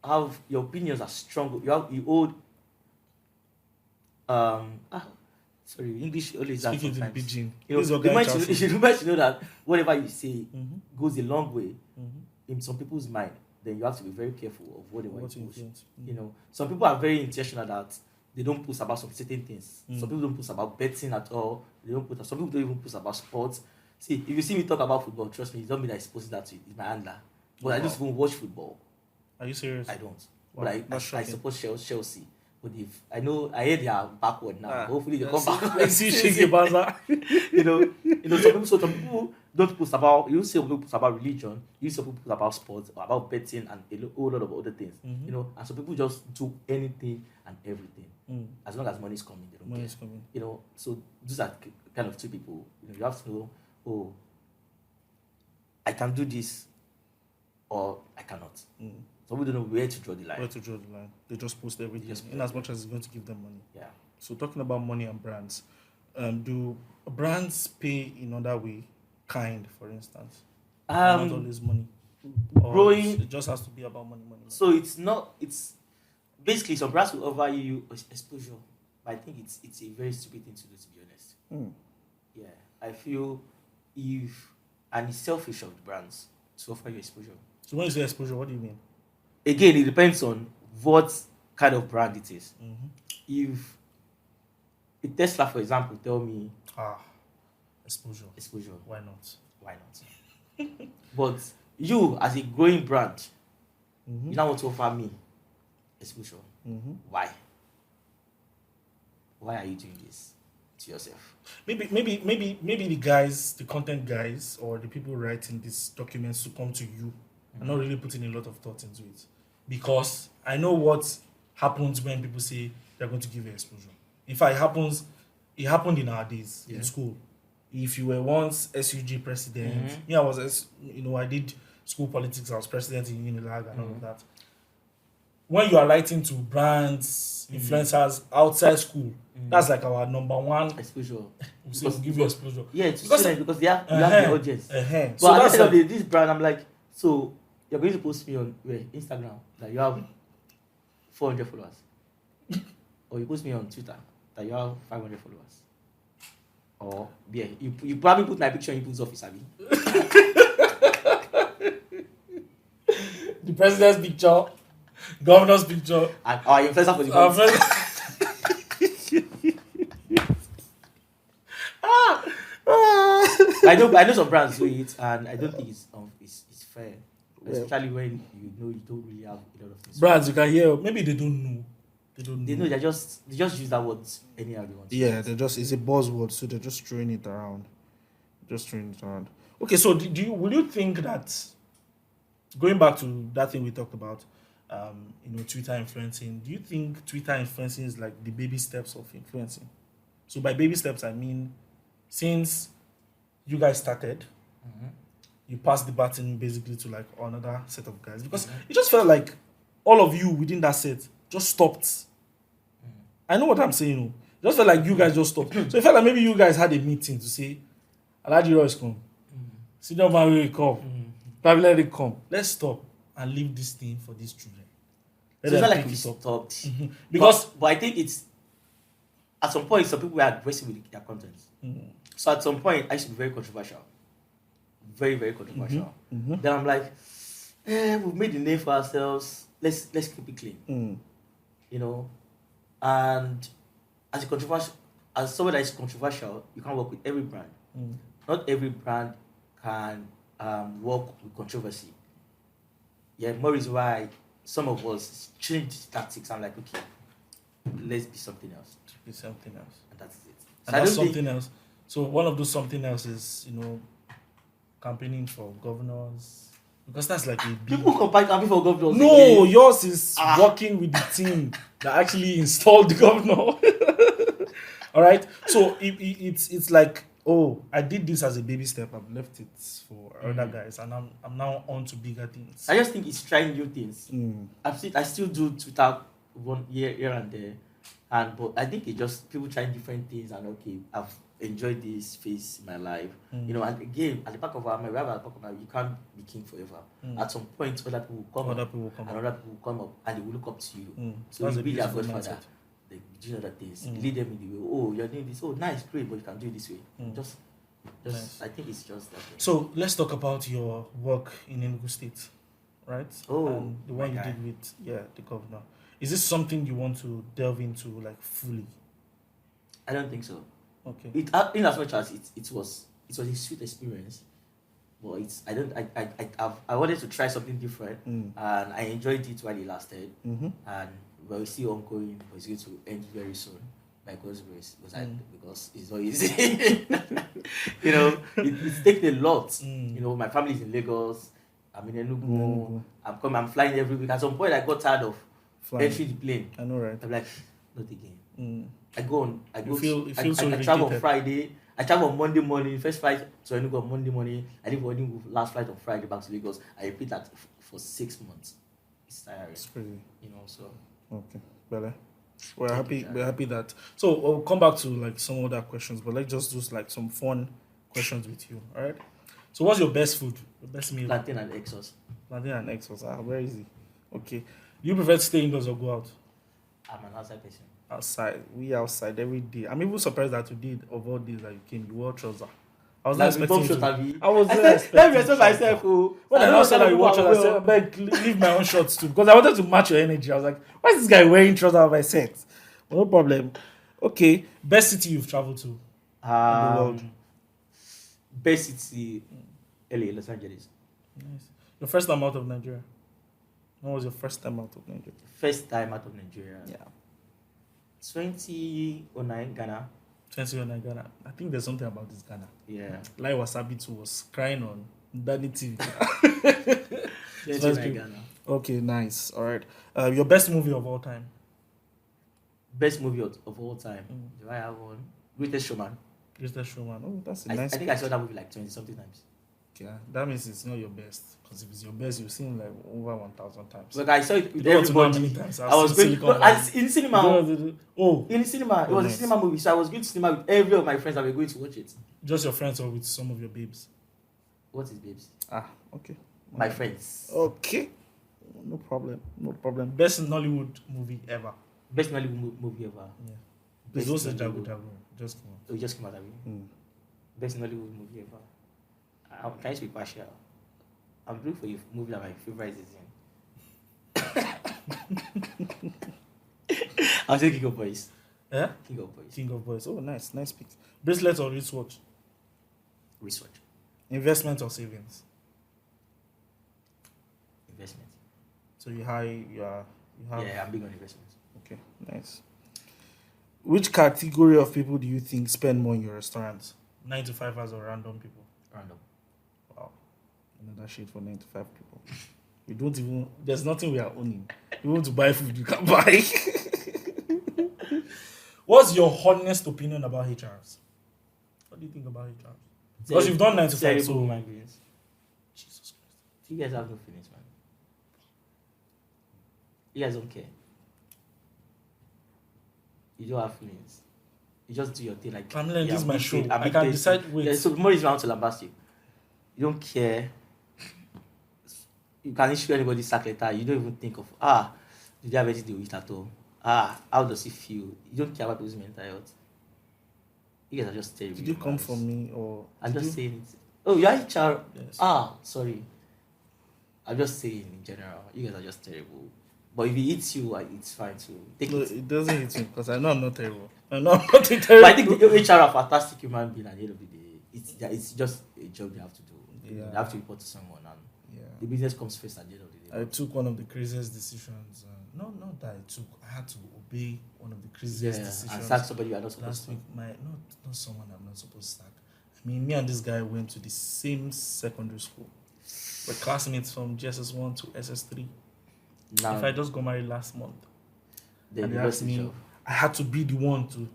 have your opinions are strong, you hold sorry, English always that Speaking to the sometimes. pigeon. You know, This is your the guy moment Charles. you know that whatever you say goes a long way in some people's mind then you have to be very careful of what they want What to you post. influence. You know, some people are very intentional that they don't post about some certain things. Some people don't post about betting at all. They don't post. Some people don't even post about sports. See, if you see me talk about football, trust me, it's not me that is posting that to you. It's my handler. But I just even watch football. Are you serious? I don't. Wow, But I that's shocking. support Chelsea. But if I know, I hear they are backward now. Hopefully they come back. Let's see Shiki Baza. Some people don't post about. You see some people post about religion. You see some people post about sports, or about betting, and a whole lot of other things. You know, and some people just do anything and everything. As long as money is coming, they don't Money care. is coming. You know, so these are kind of two people. You know, you have to know. Oh, I can do this, or I cannot. Some people don't know where to draw the line. Where to draw the line? They just post everything, in as much as it's going to give them money. Yeah. So talking about money and brands, do brands pay in other way, for instance? Not always money. Or Growing. it just has to be about money. So it's not. It's basically some brands will offer you exposure, but I think it's a very stupid thing to do. To be honest. Yeah, I feel and it's selfish of the brands to offer you exposure. So when you say exposure, what do you mean? Again, it depends on what kind of brand it is. If a Tesla, for example, tell me Exposure. Why not? But you, as a growing brand, you now want to offer me exposure. Why? Why are you doing this to yourself? Maybe the guys, the content guys, or the people writing these documents to come to you and not really putting a lot of thought into it. Because I know what happens when people say they're going to give you exposure. In fact, it happened in our days in school. If you were once SUG president, I did school politics, I was president in Unilag and all of that. When you are writing to brands, influencers outside school, that's like our number one exposure. We'll give you exposure. Yeah, because you have the audience. But So at that's the end of this brand, I'm like, so you're going to post me on Instagram that you have 400 followers, or you post me on Twitter that you have 500 followers, or you probably put my picture in people's office, Abby. The president's picture, governor's picture, and our influencer for the month. I know some brands do it, and I don't think it's fair, especially when you know you don't really have a lot of things. Brands, you can hear, maybe they don't know. They know they just use that word anyhow they want. Yeah, it's a buzzword, so they're just throwing it around. Okay, so will you think that, going back to that thing we talked about, Twitter influencing, do you think Twitter influencing is like the baby steps of influencing? So by baby steps, I mean, since you guys started, you passed the baton basically to like another set of guys, because it just felt like all of you within that set just stopped. I know what I'm saying. It just felt like you guys just stopped. So it felt like maybe you guys had a meeting to say, Alhaji Royce come, Senior Man will come, PAMILERIN come. Let's stop and leave this thing for these children. So it's not like we stopped. Because but I think it's at some point some people were aggressive with their content. So at some point I used to be very controversial. Very, very controversial. Then I'm like, we've made the name for ourselves. Let's keep it clean. And as someone that is controversial, you can't work with every brand. Not every brand can work with controversy. Yeah, more is why some of us changed tactics. I'm like, okay, let's be something else. Be something else. And that's it. And that's something else. So one of those something else is, campaigning for governors. Because that's like a big... People campaign for governors. No, yours is working with the team that actually installed the governor. All right? So it's like, I did this as a baby step. I've left it for other guys. And I'm now on to bigger things. I just think it's trying new things. I still do Twitter one here and there. But I think it's just people trying different things. And okay, I've enjoyed this phase in my life. And again, at the back of our mind, you can't be king forever. At some point, other people will come up. And other people will come up and they will look up to you. So you be their godfather. They do other things. Lead them in the way. You're doing this. Nice, great, but you can do it this way. Just nice. I think it's just that way. So let's talk about your work in Enugu State. right? Oh, And the one my you guy. did with the governor. Is this something you want to delve into like fully? I don't think so. Okay. In as much as it was a sweet experience, but I wanted to try something different, and I enjoyed it while it lasted, and we're still ongoing, but it's going to end very soon by God's grace, because it's not easy. It's taken a lot. My family is in Lagos. I'm in Enugu. I'm flying every week. At some point, I got tired of entering the plane. I know, right? I'm like, not again. I I travel on Friday. I travel on Monday morning. First flight to Enugu on Monday morning. I leave morning with last flight on Friday back to Lagos. I repeat that for 6 months. It's tiring. It's crazy. So. Okay, better. We're happy that. So we'll come back to like some other questions, but let's just do like some fun questions with you. All right. So what's your best food? Your best meal? Plantain and egg sauce. Plantain and egg sauce. Very easy. Okay. Do you prefer to stay indoors or go out? I'm an outside person. Outside. We outside every day. I'm even surprised that you did of all days that you came. You wore trousers. I was not expecting you to. I was let me respect myself. When I said that you wore trousers, I said, beg, leave my own shorts too. Because I wanted to match your energy. I was like, why is this guy wearing trousers on my set? No problem. Okay. Best city you've traveled to in the world? Best city, LA, Los Angeles. Nice. Your first time out of Nigeria? When was your first time out of Nigeria? First time out of Nigeria? Yeah. 2009, Ghana. 2009, Ghana. I think there's something about this Ghana. Yeah. Lai Wasabi too was crying on Danny TV. 2009, Ghana. Okay, nice. All right. Your best movie of all time? Best movie of all time? Do I have one? Greatest Showman. Greatest Showman. Oh, that's a nice. I think I saw that movie like 20-something times. Yeah, that means it's not your best. Because if it's your best, you've seen like over 1,000 times. Look, I saw it with You don't want to know how everybody. many times I was going in cinema. In cinema. It was nice. a cinema movie, so I was going to cinema with every of my friends that were going to watch it. Just your friends or with some of your babes? What is babes? Okay. My friends. Okay. No problem. No problem. Best Nollywood movie ever? Best Nollywood movie ever? Yeah. Please don't say Jago. Just come on. Oh, just came out of me. Best Nollywood movie ever? Can you be partial? I'm looking for a movie that my favorite is in. I'll say King of Boys. Yeah? King of Boys. King of Boys. Oh, nice. Nice pick. Bracelet or wristwatch? Research. Investment or savings? Investment. So you have. Yeah, I'm big on investment. Okay, nice. Which category of people do you think spend more in your restaurants? 9 to 5ers or random people? Random. Wow. Another shit for 9 to 5 people. We don't even. There's nothing we are owning. You want to buy food, you can buy. What's your honest opinion about HRs? What do you think about HRs? Because you've done 9 to 5, so. Migraines. Jesus Christ. You guys have no feelings, man. You guys don't care. You don't have feelings. You just do your thing like. PAMILERIN, this is my show. I can decide. Wait. Yeah, so more is around to lambast you. You don't care. You can issue anybody sack letter. You don't even think of did they have anything to eat at all? How does he feel? You don't care about people's mental health. You guys are just terrible. Did you come from me or? I'm just saying it. Oh, you're HR. Yes. Sorry. I'm just saying in general. You guys are just terrible. But if it eats you, it's fine too. It doesn't hit me because I know I'm not terrible. I know I'm not terrible. But I think the HR are fantastic human being at the end of the day. It's just a job they have to do. Yeah. They have to report to someone, and the business comes first at the end of the day. I took one of the craziest decisions. Not that I had to obey one of the craziest decisions. And sack somebody you are not supposed last to. week, not someone I'm not supposed to sack. I mean, me and this guy went to the same secondary school. We're classmates from GSS1 to SS3. Now, if I just got married last month, then they asked me, I had to be the one to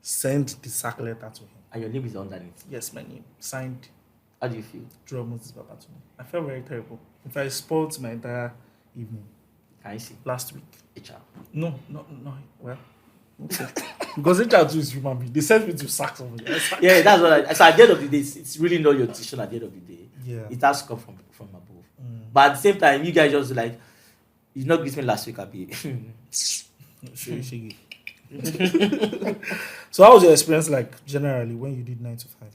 send the sack letter to him. And your name is underneath. Yes, my name. Signed. How do you feel? Drew Moses Babatunde. I felt very terrible. In fact, I spoiled my entire evening. Can I see? Last week. HR. No. Well, okay. Because HR too is human being. They sent me to sack somebody. Yeah, that's what so at the end of the day, it's really not your decision at the end of the day. Yeah. It has to come from above. But at the same time, you guys just like, you not greet me last week, Abi. Shiggy. So how was your experience like generally when you did 9 to 5?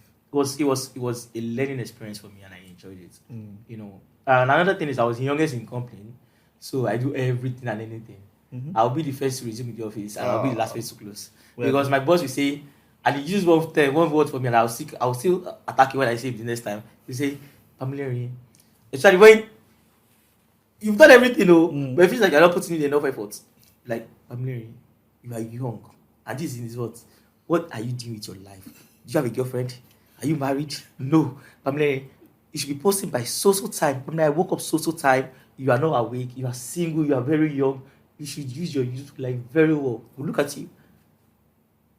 It was a learning experience for me, and I enjoyed it. And another thing is I was the youngest in company, so I do everything and anything. I'll be the first to resume in the office, and I'll be the last person to close. Because my boss will say, and he uses one word for me, and I'll still attack it when I say it the next time. He say, "PAMILERIN." Especially when you've done everything, but it feels like you're not putting in enough effort. Like, "PAMILERIN, you are young, and this is in his words. What are you doing with your life? Do you have a girlfriend? Are you married? No. PAMILERIN, you should be posting by so time. PAMILERIN, I woke up so time. You are not awake. You are single. You are very young. You should use your youth life very well. We'll look at you."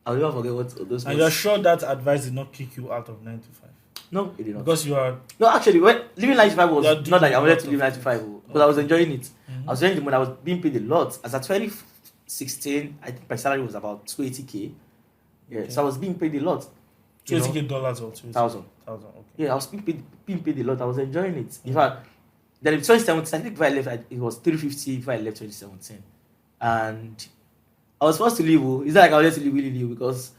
I'll never forget what those. And you're sure that advice did not kick you out of 9 to 5? No, it did not. Because you are. No, actually, when living 9 to 5 was not like I wanted to live 9 to 5, because I was enjoying it. I was enjoying it when I was being paid a lot. As at 2016, I think my salary was about 280K. Yeah, okay. So I was being paid a lot. $20K or 1,000. Okay. Yeah, I was being paid a lot. I was enjoying it. In fact, then in 2017, I think if I left, it was 350 if I left 2017. And I was forced to leave. It's not like I wanted to leave because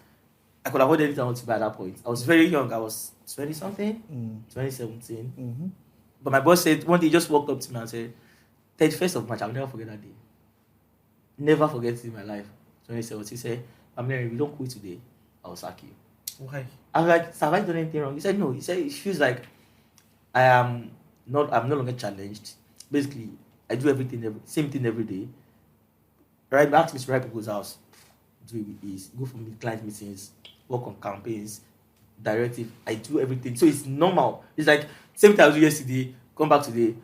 I could afford anything I wanted to buy at that point. I was very young. I was 20-something, 2017. But my boss said, one day he just walked up to me and said, 31st of March, I'll never forget that day. Never forget it in my life. 2017, he said, "PAMILERIN, if you don't quit today, I'll sack you." Why? I was like, "Have I done anything wrong?" He said, "No." He said, "It feels like I'm no longer challenged. Basically, I do everything, same thing every day. Right? I ask me to write people's house, do it with ease, go for client meetings, work on campaigns, directive. I do everything. So it's normal. It's like same thing I do yesterday, come back today,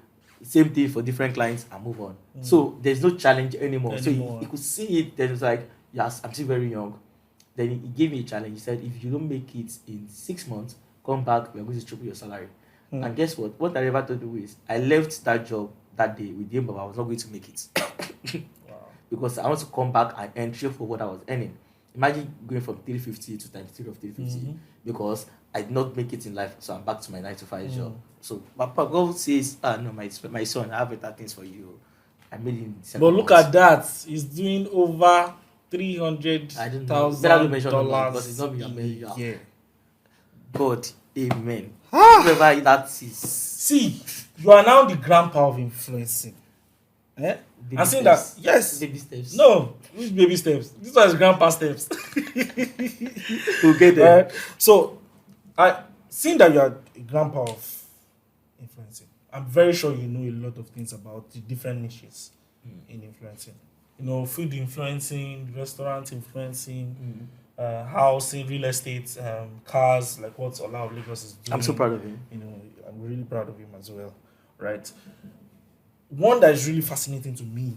same thing for different clients and move on. So there's no challenge anymore. So he could see it. Then it's like, yes, I'm still very young. Then he gave me a challenge. He said, if you don't make it in 6 months, come back, we're going to triple your salary. And guess what? What I never told you is I left that job that day with the aim of I was not going to make it. Because I want to come back and earn triple what I was earning. Imagine going from 350 to times 3 of 350 because I did not make it in life, so I'm back to my 9 to 5 job. So Papa God says, no, my son, I have better things for you. I made it in December. But look at that. He's doing over $300,000 because it's not me. Yeah. God, amen. Whoever that is. See, you are now the grandpa of influencing. I'm saying that, yes. Baby steps. No, which baby steps? This was grandpa steps. We'll get there. So, seeing that you are a grandpa of influencing, I'm very sure you know a lot of things about the different niches in influencing. You know, food influencing, restaurant influencing, housing, real estate, cars, like what Ola of Lagos is doing. I'm so proud of him. You know, I'm really proud of him as well, right? One that is really fascinating to me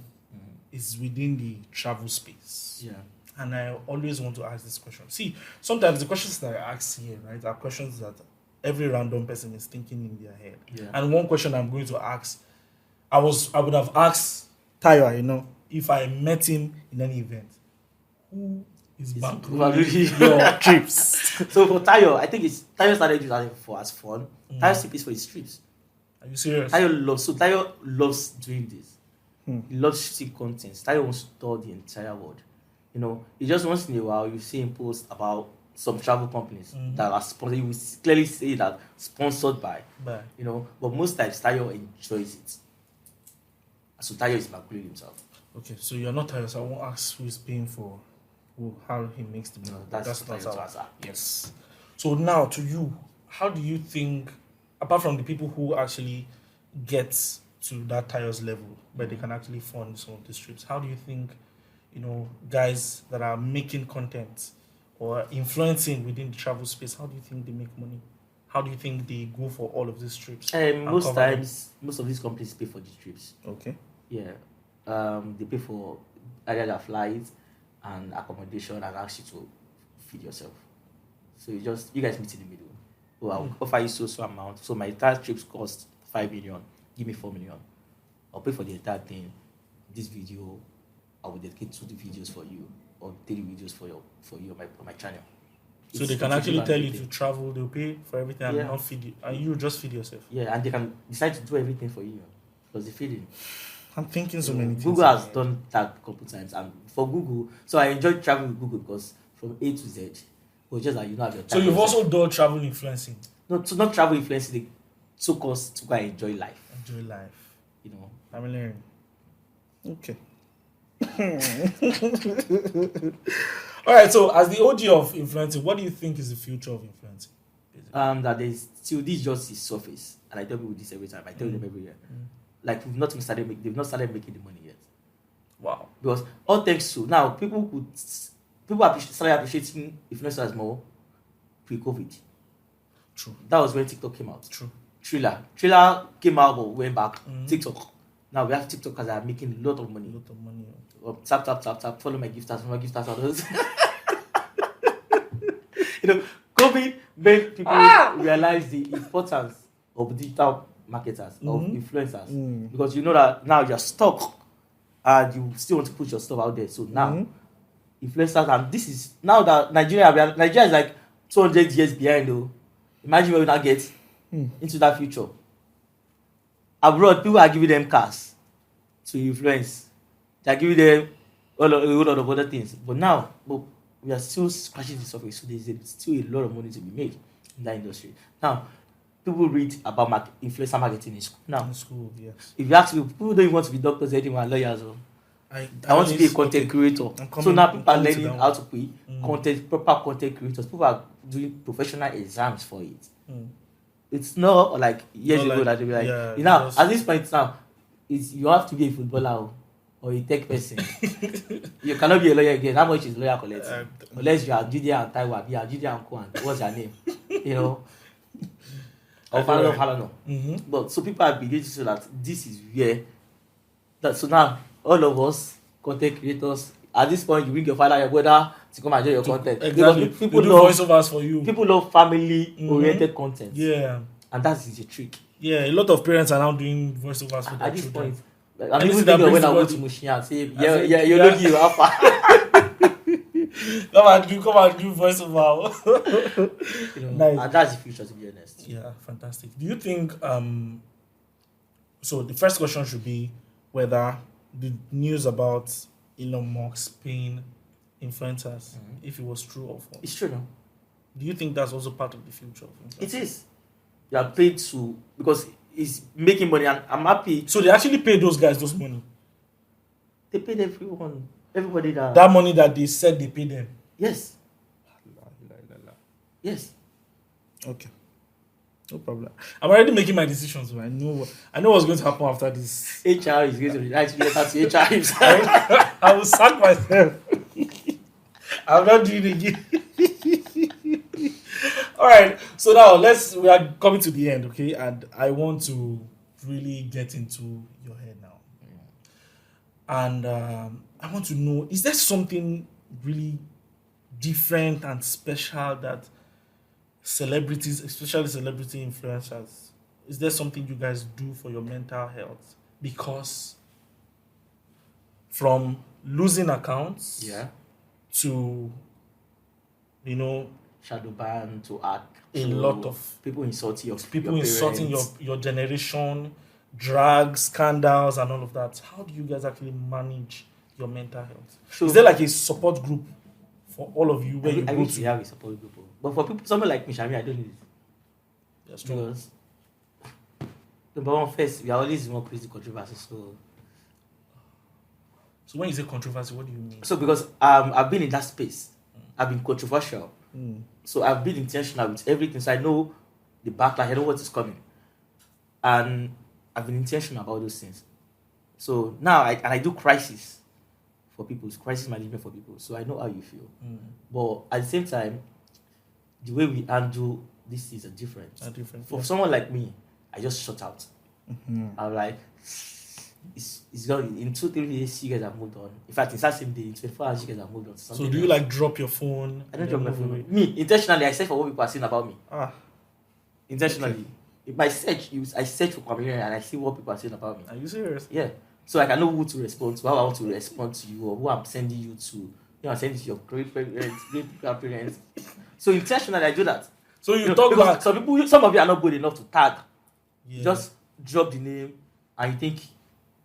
is within the travel space. Yeah. And I always want to ask this question. See, sometimes the questions that I ask here, right, are questions that every random person is thinking in their head. Yeah. And one question I'm going to ask, I would have asked Tayo, you know, if I met him in any event, who is bankrolling your trips? So for Tayo, I think Tayo started using it for as fun. Tayo still pays for his trips. Are you serious? Tayo loves doing this. He loves shooting content. Tayo wants to tour the entire world. You know, he just once in a while you see him post about some travel companies that are sponsored. You will clearly say that sponsored by. You know, but most times Tayo enjoys it. So Tayo is bankrolling himself. Okay, so you're not Tayo, so I won't ask who is paying for how he makes the money. No, that's not how. answer. Yes. So now to you, how do you think, apart from the people who actually get to that Tayo's level where they can actually fund some of these trips, how do you think, you know, guys that are making content or influencing within the travel space, how do you think they make money? How do you think they go for all of these trips? Most times, most of these companies pay for these trips. Okay. Yeah. They pay for either their flights and accommodation and ask you to feed yourself. So you guys meet in the middle. Oh, I'll offer you so amount. So my entire trips cost 5 million. Give me 4 million. I'll pay for the entire thing. This video, I will dedicate 2 videos for you or 3 videos for you on my channel. So they can actually tell you to travel, they'll pay for everything and not feed you. And you just feed yourself. Yeah, and they can decide to do everything for you because they feed you. I'm thinking so many things. Google has done that a couple times. And for Google, so I enjoy traveling with Google because from A to Z, but just that you know have your time. So you've also done travel influencing? No, so not travel influencing. took us to go and enjoy life. Enjoy life. You know. PAMILERIN. Okay. All right. So, as the OG of influencing, what do you think is the future of influencing? That there's still this just the surface, and I tell people this every time. I tell them every year. Like they've not started making the money yet. Wow. Because all thanks to now people started appreciating influencers more pre-COVID. True. That was when TikTok came out. True. Trailer came out but went back. TikTok. Now we have TikTokers that are making a lot of money. Tap. Follow my gifters. My gifters are those. COVID made people realize the importance of digital marketers, of influencers. Because you know that now you're stuck and you still want to put your stuff out there. So now, influencers, and this is now that Nigeria is like 200 years behind though. Imagine where we now get into that future. Abroad, people are giving them cars to influence. They're giving them a lot of other things. But now, we are still scratching the surface. So there's still a lot of money to be made in that industry. Now, people read about influencer marketing in school. Now, in school, yes. If you ask people don't even want to be doctors anymore, lawyers. I want to be a content creator. So now people are learning how to be proper content creators. People are doing professional exams for it. It's not like years ago that they were like, at this point now, you have to be a footballer or a tech person. You cannot be a lawyer again. How much is lawyer collecting? Unless you are Judia and Taiwan, you are Judia and Kwan. What's your name? You know? Or Falano. But so people are beginning to say that this is where. So now, all of us, content creators, at this point, you bring your father, your brother to come and enjoy your content. Exactly. People do love voiceovers for you. People love family-oriented content. Yeah. And that is a trick. Yeah, a lot of parents are now doing voiceovers for their at this children. Point. I'm even thinking when I go to Mushin and say, you don't give alpha. Come and do voiceover. Nice. And that's the future, to be honest. Yeah, fantastic. Do you think so the first question should be whether the news about Elon Musk paying influencers, if it was true or false? It's true now. Do you think that's also part of the future of influencers? It is. You are paid to, because it's making money, and I'm happy. So they actually pay those guys those money? They paid everyone. Everybody that money that they said they paid them? Yes. Yes. Okay. No problem. I'm already making my decisions. So I know what's going to happen after this. HR is going to write letter to HR himself. I will sack myself. I'm not doing it again. All right. So now we are coming to the end, okay? And I want to really get into your head now. And I want to know, is there something really different and special that celebrities, especially celebrity influencers, is there something you guys do for your mental health? Because from losing accounts to, shadow ban, to act, a lot of people insulting your generation, drugs, scandals, and all of that. How do you guys actually manage your mental health? So, is there like a support group for all of you where you go to? Have a support group, but for people, someone like me, Shami, I don't need it. That's true. Because number one, first, we are always more crazy controversy. So when you say controversy, what do you mean? So because I've been in that space, I've been controversial. So I've been intentional with everything. So I know the backlash, I know what is coming, and I've been intentional about those things. So now I do crisis management for people. So I know how you feel. But at the same time, the way we handle this is different. For someone like me, I just shut out. I'm like, it's gone. In 2-3 days, you guys have moved on. In fact, it's that same day, in 24 hours, you guys have moved on. So do you like drop your phone? I don't drop my phone. Me, intentionally, I search for what people are saying about me. Intentionally. Okay. If I search for PAMILERIN and I see what people are saying about me. Are you serious? Yeah. So I can know who to respond to, how I want to respond to you, or who I'm sending you to. I'm sending to your great parents, great grandparents. So intentionally, I do that. So you talk back. Some of you are not good enough to tag. Just drop the name, and you think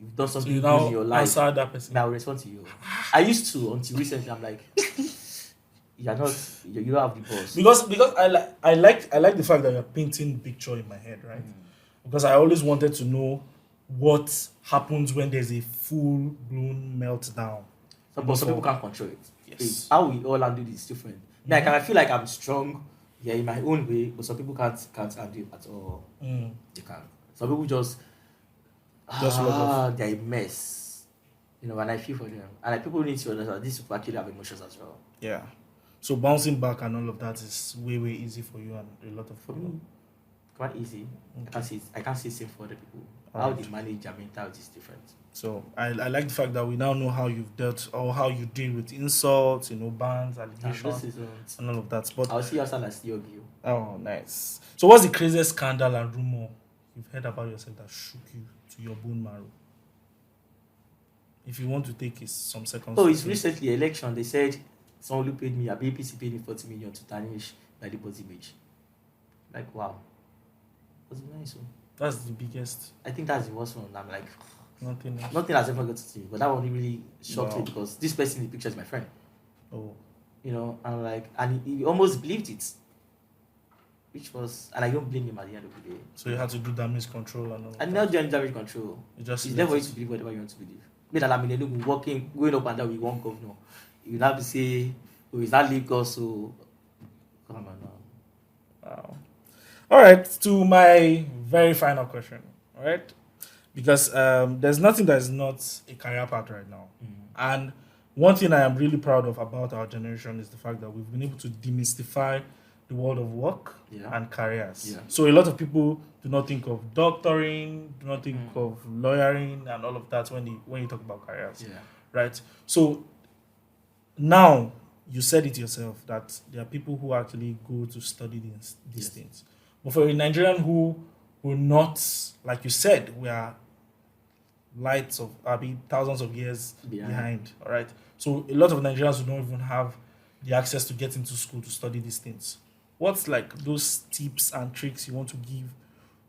you've done something good in your life. Answer that person. Now respond to you. I used to until recently. I'm like, you don't have the balls. Because I like the fact that you're painting the picture in my head, right? because I always wanted to know what happens when there's a full-blown meltdown. But some people can't control it. Yes. How we all handle it is different. Like, I feel like I'm strong, in my own way, but some people can't handle it at all. They can't. Some people just they're a mess. You know, and I feel for them. And like, people need to understand these people actually have emotions as well. Yeah. So bouncing back and all of that is way, way easy for you and a lot of For people. me, quite easy. Okay. I can't say same for other people. All How right. they manage their mentality is different. So I like the fact that we now know how you've dealt or how you deal with insults, bans, allegations, and all of that. But I'll see you outside and still hug you. oh, nice. So what's the craziest scandal and rumor you've heard about yourself that shook you to your bone marrow? If you want to take some seconds. Oh, it's recently election. They said someone who paid me, a BPC paid me 40 million to tarnish my lady's image. Like, wow. Was it nice? That's the biggest. I think that's the worst one. I'm like, Nothing else. nothing has ever got to me. But that one really shocked Wow. me because this person in the picture is my friend. Oh. And I'm like, and he almost believed it. Which was, and I don't blame him at the end of the day. So you had to do damage control and all. And not doing damage control. You just It's let never it- going to believe whatever you want to believe. Me that I'm in Enugu walking, going up and down with one governor. You have to say, oh, is that Lagos? So, come on now. Wow. All right, to my very final question. All right, because there's nothing that is not a career path right now, and one thing I am really proud of about our generation is the fact that we've been able to demystify the world of work and careers. Yeah. So a lot of people do not think of doctoring, do not think of lawyering and all of that when you talk about careers. Yeah. Right. So now you said it yourself that there are people who actually go to study these things. But for a Nigerian who will not, like you said, we are thousands of years behind. All right. So a lot of Nigerians who don't even have the access to get into school to study these things. What's like those tips and tricks you want to give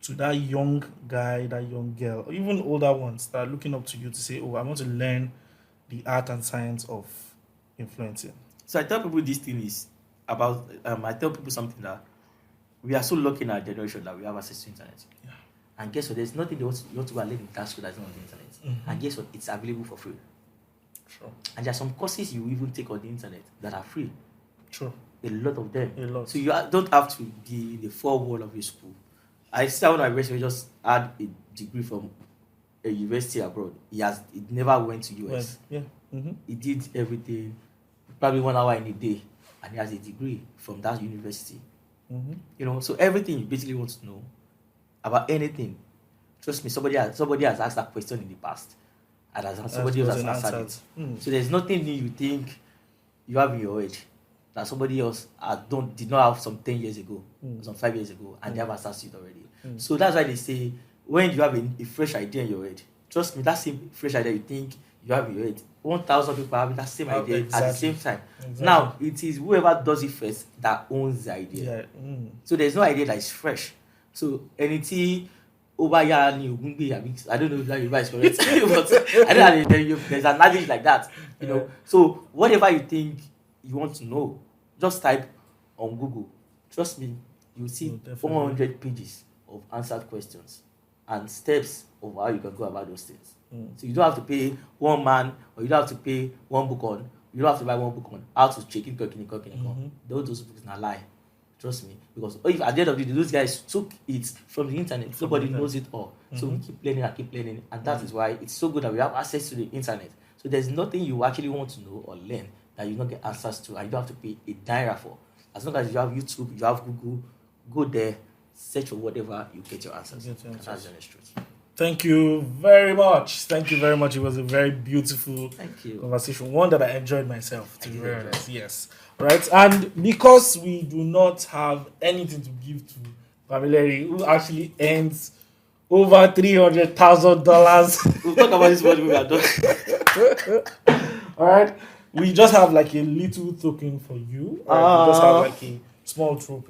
to that young guy, that young girl, or even older ones that are looking up to you to say, oh, I want to learn the art and science of influencing? So I tell people this thing is about, I tell people something that we are so lucky in our generation that we have access to internet. Yeah. And guess what? There's nothing you want to go and learn in class school that's not on the internet. And guess what? It's available for free. Sure. And there are some courses you even take on the internet that are free. True. A lot of them. A lot. So you don't have to be in the four wall of your school. I started when I recently just had a degree from a university abroad. He never went to US. Well, yeah. He did everything, probably 1 hour in a day, and he has a degree from that university. So everything you basically want to know about anything, trust me, somebody has asked that question in the past, and somebody else has answered it. So there's nothing new you think you have in your head that somebody else did not have some 10 years ago, some 5 years ago, and they have access to it already. So that's why they say when you have a fresh idea in your head, trust me, that same fresh idea you think you have in your head, 1,000 people have that same idea at the same time. Exactly. Now, it is whoever does it first that owns the idea. Yeah. So there's no idea that is fresh. So anything Obaya ni Ogunbe, I don't know if that is correct, but I don't know, there's an adage like that. So whatever you think you want to know, just type on Google. Trust me, you'll see 400 pages of answered questions and steps of how you can go about those things. So you don't have to pay one man, or you don't have to pay one book on, you don't have to buy one book on how to check in cooking. Those books are lie. Trust me. Because if at the end of the day, those guys took it from the internet, nobody knows it all. So we keep learning, and that is why it's so good that we have access to the internet. So there's nothing you actually want to know or learn that you don't get answers to, and you don't have to pay a naira for. As long as you have YouTube, you have Google, go there, search for whatever, you get your answers. And that's the honest truth. Thank you very much. It was a very beautiful conversation. One that I enjoyed myself, to be honest. Yes. Right. And because we do not have anything to give to Pamilerin, who actually earns over $300,000. We'll talk about this when we are done. All right. We just have like a little token for you. Right? We just have like a small trope,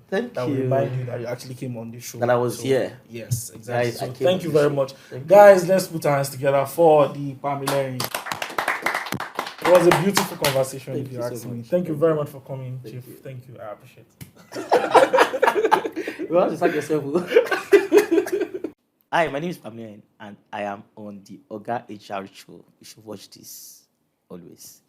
Thank that you. will remind you that you actually came on this show. That I was here. Yes, exactly. Guys, So I came thank on you this very show. much. Thank you. Guys, let's put our hands together for the Pamilerin. It was a beautiful conversation, Thank if you you so ask me. much. Thank you very much for coming, Chief. you. Thank you. I appreciate it. You have to thank yourself. Hi, my name is PAMILERIN, and I am on the OGA HR show. You should watch this always.